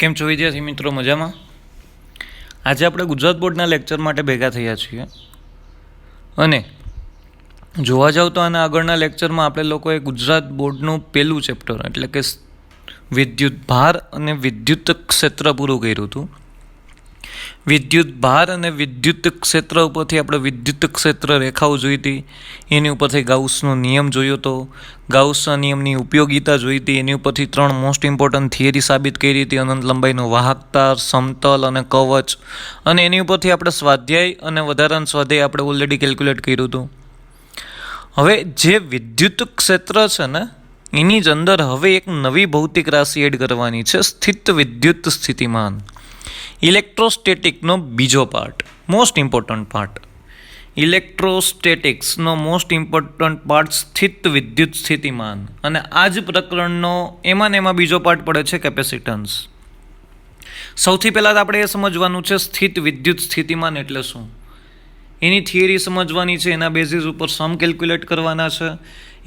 કેમ છો વિદ્યાર્થી મિત્રો? મજામાં? આજે આપણે ગુજરાત બોર્ડના લેક્ચર માટે ભેગા થયા છીએ અને જોવા જાવ તો આના આગળના લેક્ચરમાં આપણે લોકોએ ગુજરાત બોર્ડનું પહેલું ચેપ્ટર એટલે કે વિદ્યુત ભાર અને વિદ્યુત ક્ષેત્ર પૂરું કર્યું હતું. વિદ્યુત ભાર અને વિદ્યુત ક્ષેત્ર ઉપરથી આપણે વિદ્યુત ક્ષેત્ર રેખાઓ જોઈ હતી, એની ઉપરથી ગાઉસનો નિયમ જોયો હતો, ગાઉસના નિયમની ઉપયોગિતા જોઈ હતી, એની ઉપરથી 3 મોસ્ટ ઇમ્પોર્ટન્ટ થિયરી સાબિત કરી હતી: અનંત લંબાઈનો વાહકતા, સમતલ અને કવચ. અને એની ઉપરથી આપણે સ્વાધ્યાય અને વધારાના સ્વાધ્યાય આપણે ઓલરેડી કેલ્ક્યુલેટ કર્યું હતું. હવે જે વિદ્યુત ક્ષેત્ર છે ને એની જ અંદર હવે એક નવી ભૌતિક રાશિ એડ કરવાની છે, સ્થિત વિદ્યુત સ્થિતિમાન. ઇલેક્ટ્રોસ્ટેટિકનો બીજો પાર્ટ, મોસ્ટ ઇમ્પોર્ટન્ટ પાર્ટ. ઇલેક્ટ્રોસ્ટેટિક્સનો મોસ્ટ ઇમ્પોર્ટન્ટ પાર્ટ સ્થિત વિદ્યુત સ્થિતિમાન. અને આ જ પ્રકરણનો એમાં બીજો પાર્ટ પડે છે કેપેસિટન્સ. સૌથી પહેલાં આપણે એ સમજવાનું છે સ્થિત વિદ્યુત સ્થિતિમાન એટલે શું, એની થિયરી સમજવાની છે, એના બેઝિસ ઉપર સમ કેલ્ક્યુલેટ કરવાના છે,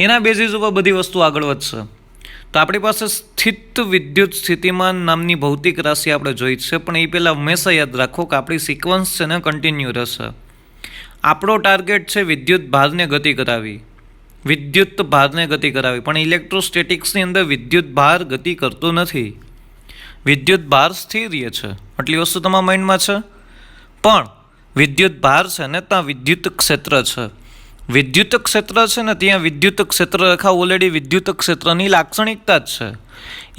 એના બેઝિસ ઉપર બધી વસ્તુ આગળ વધશે. તો આપણી પાસે સ્થિત વિદ્યુત સ્થિતિમાન નામની ભૌતિક રાશિ આપણે જોઈ છે, પણ એ પહેલાં હંમેશા યાદ રાખો કે આપણી સિક્વન્સ છે ને કન્ટિન્યુ રહેશે. આપણો ટાર્ગેટ છે વિદ્યુત ભારને ગતિ કરાવી, વિદ્યુત ભારને ગતિ કરાવી. પણ ઇલેક્ટ્રોસ્ટેટિક્સની અંદર વિદ્યુત ભાર ગતિ કરતો નથી, વિદ્યુત ભાર સ્થિર રહે છે. આટલી વસ્તુ તમારા માઇન્ડમાં છે. પણ વિદ્યુત ભાર છે ને ત્યાં વિદ્યુત ક્ષેત્ર છે. વિદ્યુત ક્ષેત્ર છે ને ત્યાં વિદ્યુત ક્ષેત્ર રેખા ઓલરેડી વિદ્યુત ક્ષેત્રની લાક્ષણિકતા જ છે.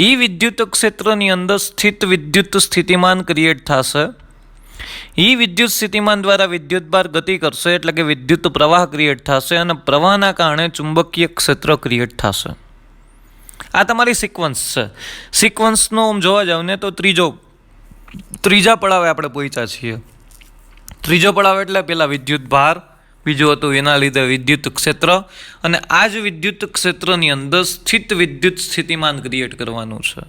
એ વિદ્યુત ક્ષેત્રની અંદર સ્થિત વિદ્યુત સ્થિતિમાન ક્રિએટ થશે. એ વિદ્યુત સ્થિતિમાન દ્વારા વિદ્યુત ભાર ગતિ કરશે એટલે કે વિદ્યુત પ્રવાહ ક્રિએટ થશે અને પ્રવાહના કારણે ચુંબકીય ક્ષેત્ર ક્રિએટ થશે. આ તમારી સિક્વન્સ છે. સિક્વન્સનો આમ જોવા જાવ ને તો ત્રીજા પડાવે આપણે પહોંચ્યા છીએ. ત્રીજો પડાવ એટલે પહેલાં વિદ્યુત ભાર, બીજું હતું એના લીધે વિદ્યુત ક્ષેત્ર, અને આ જ વિદ્યુત ક્ષેત્રની અંદર સ્થિત વિદ્યુત સ્થિતિમાન ક્રિએટ કરવાનું છે.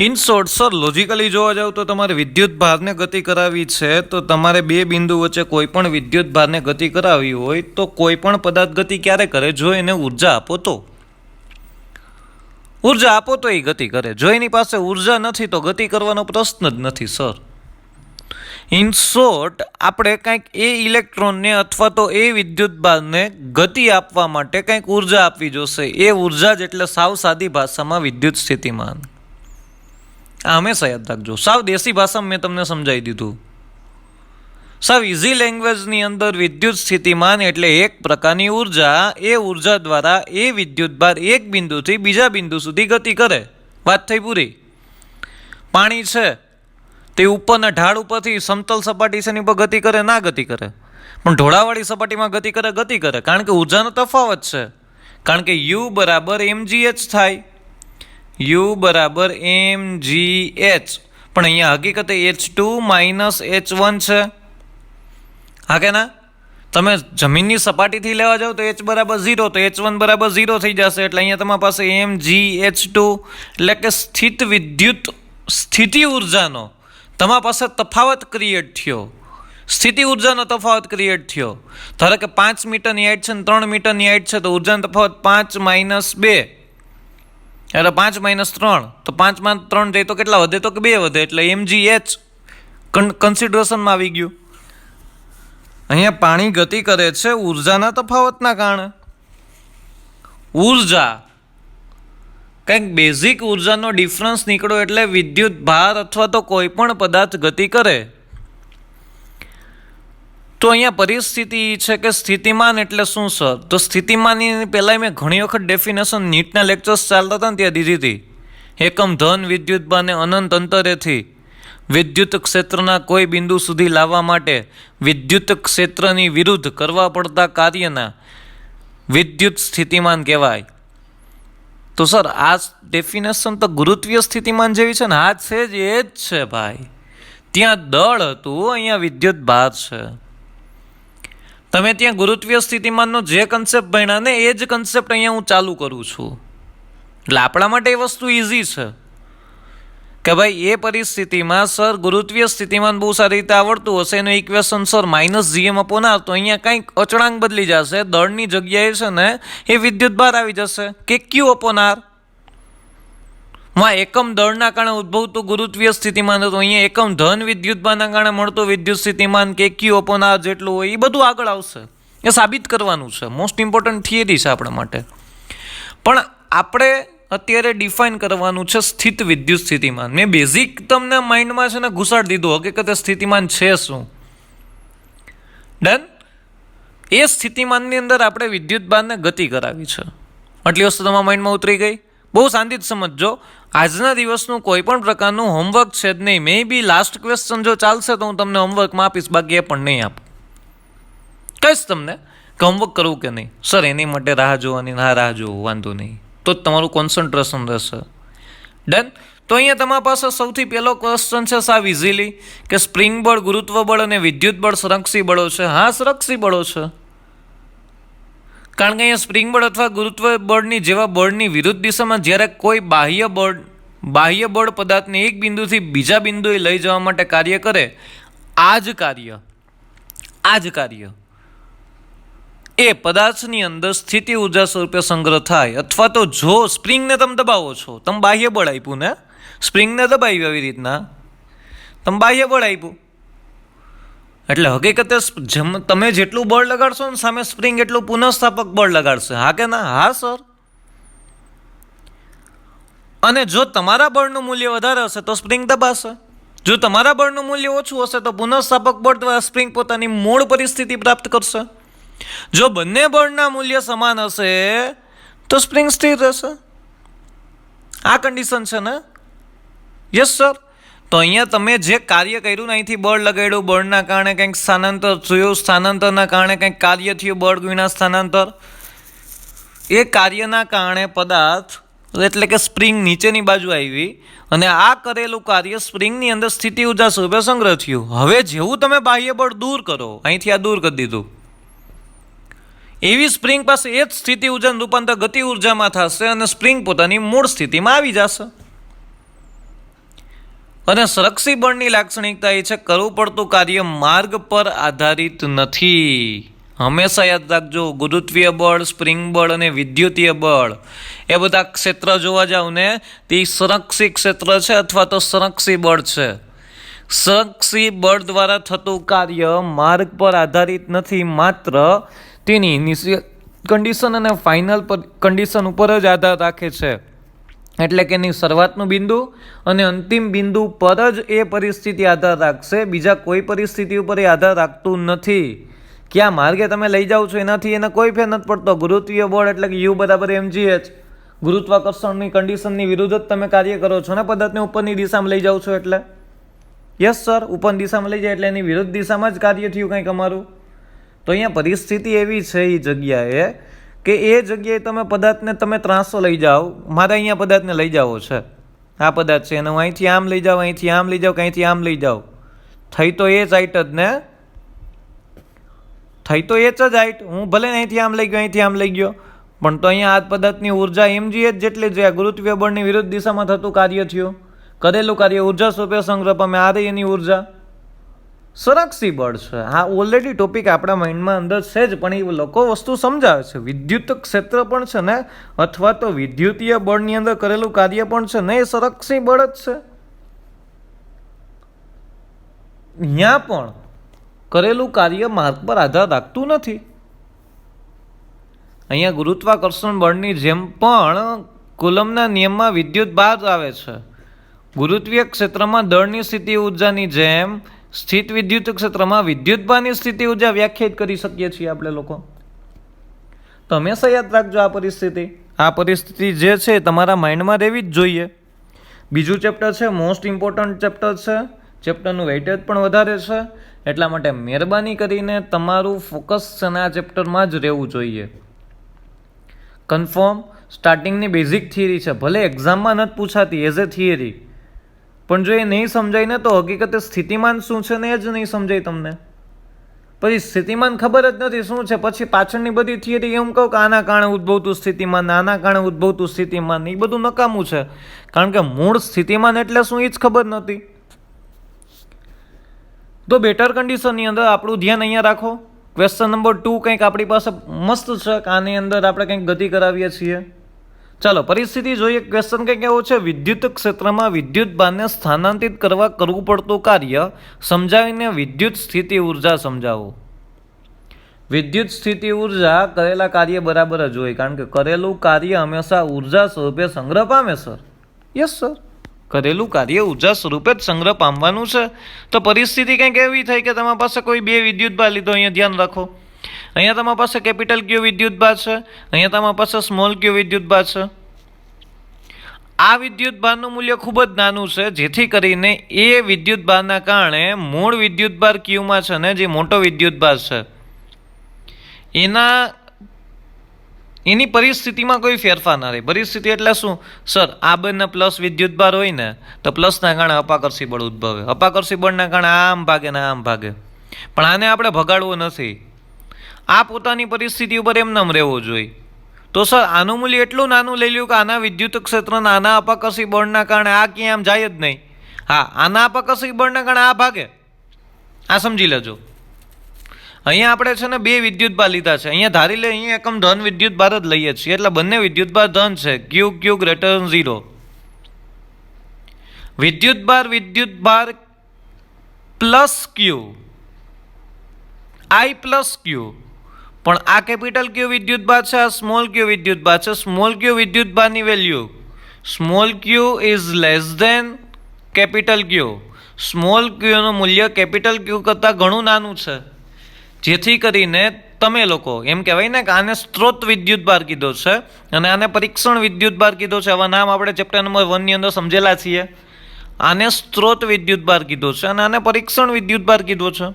ઇન શોર્ટ સર, લોજિકલી જોવા જાવ તો તમારે વિદ્યુત ભારને ગતિ કરાવી છે તો તમારે બે બિંદુ વચ્ચે કોઈ પણ વિદ્યુત ભારને ગતિ કરાવી હોય તો કોઈ પણ પદાર્થ ગતિ ક્યારે કરે? જો એને ઉર્જા આપો તો. ઉર્જા આપો તો એ ગતિ કરે. જો એની પાસે ઉર્જા નથી તો ગતિ કરવાનો પ્રશ્ન જ નથી સર. ઇન શોર્ટ, આપણે કંઈક એ ઇલેક્ટ્રોનને અથવા તો એ વિદ્યુત ભારને ગતિ આપવા માટે કંઈક ઉર્જા આપવી જોશે. એ ઉર્જા જ એટલે સાવ સાદી ભાષામાં વિદ્યુત સ્થિતિમાન. આ હંમેશા યાદ રાખજો. સાવ દેશી ભાષામાં મેં તમને સમજાવી દીધું. સાવ ઇઝી લેંગ્વેજની અંદર વિદ્યુત સ્થિતિમાન એટલે એક પ્રકારની ઉર્જા. એ ઉર્જા દ્વારા એ વિદ્યુત ભાર એક બિંદુથી બીજા બિંદુ સુધી ગતિ કરે. વાત થઈ પૂરી. પાણી છે તે ઉપરના ઢાળ ઉપરથી સમતલ સપાટી છે એની પર ગતિ કરે? ના ગતિ કરે. પણ ઢોળાવાળી સપાટીમાં ગતિ કરે. કારણ કે ઉર્જાનો તફાવત છે. કારણ કે U બરાબર mgh થાય. U બરાબર mgh. પણ અહીંયા હકીકતે H2 માઇનસ H1 છે. હા કે ના? તમે જમીનની સપાટીથી લેવા જાઓ તો H બરાબર 0 તો H1 બરાબર 0 થઈ જશે. એટલે અહીંયા તમારી પાસે mgh2 એટલે કે સ્થિત વિદ્યુત સ્થિતિ ઉર્જાનો તમારા પાસે તફાવત ક્રિએટ થયો. સ્થિતિ ઉર્જાનો તફાવત ક્રિએટ થયો. ધારો કે 5 મીટરની હાઈટ છે ને 3 મીટરની હાઈટ છે તો ઉર્જાનો તફાવત 5 માઇનસ 2 એટલે 5 માઇનસ 3 તો 5 માં 3 જાય તો કેટલા વધે? તો કે 2 વધે. એટલે mgh કન્સિડરેશનમાં આવી ગયું. અહીંયા પાણી ગતિ કરે છે ઉર્જાના તફાવતના કારણે. ઉર્જા કંઈક બેઝિક ઉર્જાનો ડિફરન્સ નીકળો એટલે વિદ્યુત ભાર અથવા તો કોઈ પણ પદાર્થ ગતિ કરે. તો અહીંયા પરિસ્થિતિ છે કે સ્થિતિમાન એટલે શું સર? તો સ્થિતિમાનની પહેલાં મેં ઘણી વખત ડેફિનેશન નીટના લેક્ચર્સ ચાલતા હતા ને ત્યાં દીધી હતી. એકમ ધન વિદ્યુત ભારને અનંત અંતરેથી વિદ્યુત ક્ષેત્રના કોઈ બિંદુ સુધી લાવવા માટે વિદ્યુત ક્ષેત્રની વિરુદ્ધ કરવા પડતા કાર્યના વિદ્યુત સ્થિતિમાન કહેવાય. તો સર આ ડેફિનેશન તો ગુરુત્વીય સ્થિતિમાન જેવી છે ને? આ છે જ, એ જ છે ભાઈ. ત્યાં દળ હતું, અહીંયા વિદ્યુત ભાર છે. તમે ત્યાં ગુરુત્વીય સ્થિતિમાનનો જે કન્સેપ્ટ ભણ્યા ને એ જ કન્સેપ્ટ અહીંયા હું ચાલુ કરું છું. એટલે આપણા માટે એ વસ્તુ ઇઝી છે કે ભાઈ એ પરિસ્થિતિમાં સર ગુરુત્વીય સ્થિતિમાન બહુ સારી રીતે આવડતું હશે. એનું ઇક્વેશન સર -gm/r. તો અહીંયા કંઈક અચળાંક બદલી જશે. દળની જગ્યાએ છે ને એ વિદ્યુત ભાર આવી જશે કે Q/r. માં એકમ દળના કારણે ઉદ્ભવતું ગુરુત્વીય સ્થિતિમાન હતું, અહીંયા એકમ ધન વિદ્યુતભારના કારણે મળતું વિદ્યુત સ્થિતિમાન કે ક્યુ અપોન આર જેટલું હોય એ બધું આગળ આવશે. એ સાબિત કરવાનું છે. મોસ્ટ ઇમ્પોર્ટન્ટ થિયરી છે આપણા માટે. પણ આપણે અત્યારે ડિફાઇન કરવાનું છે સ્થિત વિદ્યુત સ્થિતિમાન. મેં બેઝિક તમને માઇન્ડમાં છે ને ઘુસાડી દીધું હકીકતે સ્થિતિમાન છે શું. ડન. એ સ્થિતિમાનની અંદર આપણે વિદ્યુતભારને ગતિ કરાવી છે. આટલી વસ્તુ તમારા માઇન્ડમાં ઉતરી ગઈ. બહુ શાંતિથી સમજજો. આજના દિવસનું કોઈ પણ પ્રકારનું હોમવર્ક છે જ નહીં. મે બી લાસ્ટ ક્વેશ્ચન જો ચાલશે તો હું તમને હોમવર્કમાં આપીશ, બાકી એ પણ નહીં આપું. કહીશ તમને કે હોમવર્ક કરવું કે નહીં. સર એની માટે રાહ જોવાની, ના રાહ જોવું, વાંધો નહીં, તો જ તમારું કોન્સન્ટ્રેશન રહેશે. ડન. તો અહીંયા તમારા પાસે સૌથી પહેલો ક્વેશ્ચન છે સાવ ઇઝીલી કે સ્પ્રિંગ બળ, ગુરુત્વ બળ અને વિદ્યુત બળ સંરક્ષી બળો છે. હા, સંરક્ષી બળો છે. કારણ કે અહીંયા સ્પ્રિંગ બળ અથવા ગુરુત્વ બળની જેવા બળની વિરુદ્ધ દિશામાં જ્યારે કોઈ બાહ્ય બળ પદાર્થને એક બિંદુથી બીજા બિંદુએ લઈ જવા માટે કાર્ય કરે, આ જ કાર્ય એ પદાર્થની અંદર સ્થિતિ ઉર્જા સ્વરૂપે સંગ્રહ થાય. અથવા તો જો સ્પ્રિંગને તમે દબાવો છો, તમે બાહ્ય બળ આપ્યું ને, સ્પ્રિંગને દબાવી આવી રીતના તમે બાહ્ય બળ આપ્યું, એટલે હકીકતે તમે જેટલું બળ લગાડશો ને સામે સ્પ્રિંગ એટલું પુનઃસ્થાપક બળ લગાડશે. હા કે ના? હા સર. અને જો તમારા બળનું મૂલ્ય વધારે હશે તો સ્પ્રિંગ દબાશે. જો તમારા બળનું મૂલ્ય ઓછું હશે તો પુનઃસ્થાપક બળ દ્વારા સ્પ્રિંગ પોતાની મૂળ પરિસ્થિતિ પ્રાપ્ત કરશે. જો બંને બળના મૂલ્ય સમાન હશે તો સ્પ્રિંગ સ્થિર રહેશે. આ કન્ડિશન છે ને? Yes sir. તો અહીંયા તમે જે કાર્ય કર્યું ને, અહીંથી બળ લગાડ્યું, બળના કારણે કંઈક સ્થાનાંતર થયું, સ્થાનાંતરના કારણે કંઈક કાર્ય થયું, બળ ગુણ્યા સ્થાનાંતર, એ કાર્યના કારણે પદાર્થ એટલે કે સ્પ્રિંગ નીચેની બાજુ આવી અને આ કરેલું કાર્ય સ્પ્રિંગની અંદર સ્થિતિ ઉર્જા સ્વરૂપે સંગ્રહ થયું. હવે જેવું તમે બાહ્ય બળ દૂર કરો, અહીંથી આ દૂર કરી દીધું, એવી સ્પ્રિંગ પાસે એ જ સ્થિતિ ઉર્જાનું રૂપાંતર ગતિ ઉર્જામાં થશે અને સ્પ્રિંગ પોતાની મૂળ સ્થિતિમાં આવી જશે. અને સંરક્ષી બળની લાક્ષણિકતા એ છે કરવું પડતું કાર્ય માર્ગ પર આધારિત નથી. હંમેશા યાદ રાખજો, ગુરુત્વીય બળ, સ્પ્રિંગ બળ અને વિદ્યુતીય બળ એ બધા ક્ષેત્ર જોવા જાવ ને તે સંરક્ષી ક્ષેત્ર છે અથવા તો સંરક્ષી બળ છે. સંરક્ષી બળ દ્વારા થતું કાર્ય માર્ગ પર આધારિત નથી, માત્ર તેની ઇનિશિયલ કન્ડિશન અને ફાઇનલ કન્ડિશન ઉપર જ આધાર રાખે છે. એટલે કે એની શરૂઆતનું બિંદુ અને અંતિમ બિંદુ પર જ એ પરિસ્થિતિ આધાર રાખશે. બીજા કોઈ પરિસ્થિતિ ઉપર એ આધાર રાખતું નથી. ક્યાં માર્ગે તમે લઈ જાઓ છો એનાથી એને કોઈ ફેર નથી પડતો. ગુરુત્વીય બળ એટલે કે યુ બરાબર mgh, ગુરુત્વાકર્ષણની કન્ડિશનની વિરુદ્ધ જ તમે કાર્ય કરો છો ને, પદાર્થને ઉપરની દિશામાં લઈ જાઓ છો એટલે. યસ સર, ઉપરની દિશામાં લઈ જાય એટલે એની વિરુદ્ધ દિશામાં જ કાર્ય થયું કંઈક અમારું. તો અહીંયા પરિસ્થિતિ એવી છે એ જગ્યાએ કે એ જગ્યાએ તમે પદાર્થને તમે ત્રાસો લઈ જાઓ. મારે અહીંયા પદાર્થને લઈ જાઓ છે, આ પદાર્થ છે એને હું અહીંથી આમ લઈ જાઉં, અહીંથી આમ લઈ જાઉં, અહીંથી આમ લઈ જાઉં, થઈ તો એ જ હાઈટ જ ને, થઈ તો એ જ હાઈટ. હું ભલે અહીંથી આમ લઈ ગયો, અહીંથી આમ લઈ ગયો, પણ તો અહીંયા આ પદાર્થની ઉર્જા mgh જેટલી જ ગુરુત્વીય બળની વિરુદ્ધ દિશામાં થતું કાર્ય થયું, કરેલું કાર્ય ઉર્જા સ્વરૂપે સંગ્રહ પામે, આ રહી એની ઉર્જા. સંરક્ષી બળ છે. હા, ઓલરેડી ટોપિક આપણા માઇન્ડમાં અંદર છે જ, પણ એ લોકો વસ્તુ સમજાવે છે. વિદ્યુત ક્ષેત્ર પણ છે ને, અથવા તો વિદ્યુતીય બળની અંદર કરેલું કાર્ય પણ છે ને, એ સંરક્ષી બળ જ છે. અહીંયા પણ કરેલું કાર્ય માર્ગ પર આધાર રાખતું નથી. અહીંયા ગુરુત્વાકર્ષણ બળની જેમ પણ કુલમના નિયમમાં વિદ્યુત ભાર આવે છે. ગુરુત્વીય ક્ષેત્રમાં દળની સ્થિતિ ઉર્જાની જેમ સ્થિત વિદ્યુત ક્ષેત્રમાં વિદ્યુતભારની સ્થિતિ ઉર્જા વ્યાખ્યાયિત કરી શકીએ છીએ આપણે લોકો. તો હંમેશા યાદ રાખજો આ પરિસ્થિતિ જે છે તમારા માઇન્ડમાં રહેવી જ જોઈએ. બીજું ચેપ્ટર છે મોસ્ટ ઇમ્પોર્ટન્ટ ચેપ્ટર છે, ચેપ્ટરનું વેઇટેજ પણ વધારે છે, એટલા માટે મહેરબાની કરીને તમારું ફોકસ છે ને આ ચેપ્ટરમાં જ રહેવું જોઈએ. કન્ફર્મ. સ્ટાર્ટિંગની બેઝિક થિયરી છે, ભલે એક્ઝામમાં નથી પૂછાતી એઝ એ થિયરી, પણ જો એ નહીં સમજાય ને તો હકીકતે સ્થિતિમાન શું છે ને એ જ નહીં સમજાય તમને. પછી સ્થિતિમાન ખબર જ નથી શું છે, પછી પાછળની બધી થિયરી એમ કહું કે આના કારણે ઉદ્ભવતું સ્થિતિમાન, આના કારણે ઉદ્ભવતું સ્થિતિમાન, એ બધું નકામું છે. કારણ કે મૂળ સ્થિતિમાન એટલે શું એ જ ખબર નહોતી. તો બેટર કન્ડિશનની અંદર આપણું ધ્યાન અહીંયા રાખો. ક્વેશ્ચન નંબર 2 કંઈક આપણી પાસે મસ્ત છે, આની અંદર આપણે કંઈક ગતિ કરાવીએ છીએ. ચાલો પરિસ્થિતિ જોઈએ. ક્વેશ્ચન કંઈક એવો છે, વિદ્યુત ક્ષેત્રમાં વિદ્યુત ભારને સ્થાનાંતરિત કરવા કરવું પડતું કાર્ય સમજાવીને વિદ્યુત સ્થિતિ ઉર્જા સમજાવો. વિદ્યુત સ્થિતિ ઉર્જા કરેલા કાર્ય બરાબર જ હોય, કારણ કે કરેલું કાર્ય હંમેશા ઉર્જા સ્વરૂપે સંગ્રહ પામે સર. યસ સર, કરેલું કાર્ય ઉર્જા સ્વરૂપે જ સંગ્રહ પામવાનું છે. તો પરિસ્થિતિ કંઈક એવી થઈ કે તમારી પાસે કોઈ બે વિદ્યુત ભાર લીધો. અહીંયા ધ્યાન રાખો, અહીંયા તમારી પાસે કેપિટલ ક્યુ વિદ્યુત ભાર છે, અહીંયા તમારી પાસે સ્મોલ ક્યુ વિદ્યુત ભાર છે. આ વિદ્યુત ભારનું મૂલ્ય ખૂબ જ નાનું છે, જેથી કરીને એ વિદ્યુત ભારના કારણે મૂળ વિદ્યુત ભાર ક્યુમાં છે ને જે મોટો વિદ્યુત ભાર છે એની પરિસ્થિતિમાં કોઈ ફેરફાર ના રહે. પરિસ્થિતિ એટલે શું સર? આ બંને પ્લસ વિદ્યુત ભાર હોય ને તો પ્લસના કારણે અપાકર્ષી બળ ઉદ્ભવે, અપાકર્ષી બળના કારણે આમ ભાગે ને આમ ભાગે. પણ આને આપણે ભગાડવું નથી, આ પોતાની પરિસ્થિતિ ઉપર એમનેમ રહેવો જોઈએ. તો સર આનું મૂલ્ય એટલું નાનું લઈ લ્યું કે આના વિદ્યુત ક્ષેત્રના આના અપાકર્ષી બળના કારણે આ ક્યાંય આમ જાય જ નહીં. હા, આના અપાકર્ષી બળના કારણે આ ભાગે. આ સમજી લેજો. અહીંયા આપણે છે ને બે વિદ્યુત ભાર લીધા છે. અહીંયા ધારી લે, અહીંયા એકમ ધન વિદ્યુત ભાર જ લઈએ છીએ, એટલે બંને વિદ્યુત ભાર ધન છે. ક્યુ ક્યુ ગ્રેટર ધેન 0. વિદ્યુત ભાર પ્લસ ક્યુ, આઈ પ્લસ ક્યુ. પણ આ કેપિટલ ક્યુ વિદ્યુત ભાર છે, આ સ્મોલ ક્યુ વિદ્યુત ભાર છે. સ્મોલ ક્યુ વિદ્યુત ભારની value small Q is less than capital Q. Small ક્યુનું મૂલ્ય કેપિટલ ક્યુ કરતાં ઘણું નાનું છે, જેથી કરીને તમે લોકો એમ કહેવાય ને કે આને સ્ત્રોત વિદ્યુત ભાર કીધો છે અને આને પરીક્ષણ વિદ્યુત ભાર કીધો છે. આવા નામ આપણે ચેપ્ટર નંબર 1 ની અંદર સમજેલા છીએ. આને સ્ત્રોત વિદ્યુત ભાર કીધો છે અને આને પરીક્ષણ વિદ્યુત ભાર કીધો છે.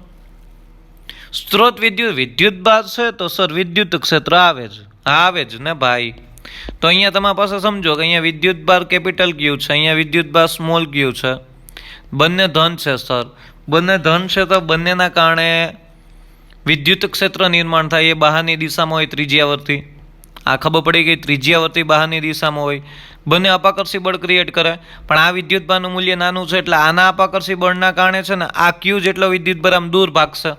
સ્ત્રોત વિદ્યુત ભાર છે તો સર વિદ્યુત ક્ષેત્ર આવે જ ને ભાઈ. તો અહીંયા તમારી પાસે સમજો કે અહીંયા વિદ્યુત ભાર કેપિટલ ક્યુ છે, અહીંયા વિદ્યુત ભાર સ્મોલ ક્યુ છે. બંને ધન છે સર, બંને ધન છે તો બંનેના કારણે વિદ્યુત ક્ષેત્ર નિર્માણ થાય. એ બહારની દિશામાં હોય ત્રિજ્યાવર્તી. આ ખબર પડી ગઈ, ત્રિજ્યાવર્તી બહારની દિશામાં હોય. બંને અપાકર્ષી બળ ક્રિએટ કરે, પણ આ વિદ્યુત ભારનું મૂલ્ય નાનું છે એટલે આના અપાકર્ષી બળના કારણે છે ને આ ક્યુ જેટલો વિદ્યુત ભાર આમ દૂર ભાગશે.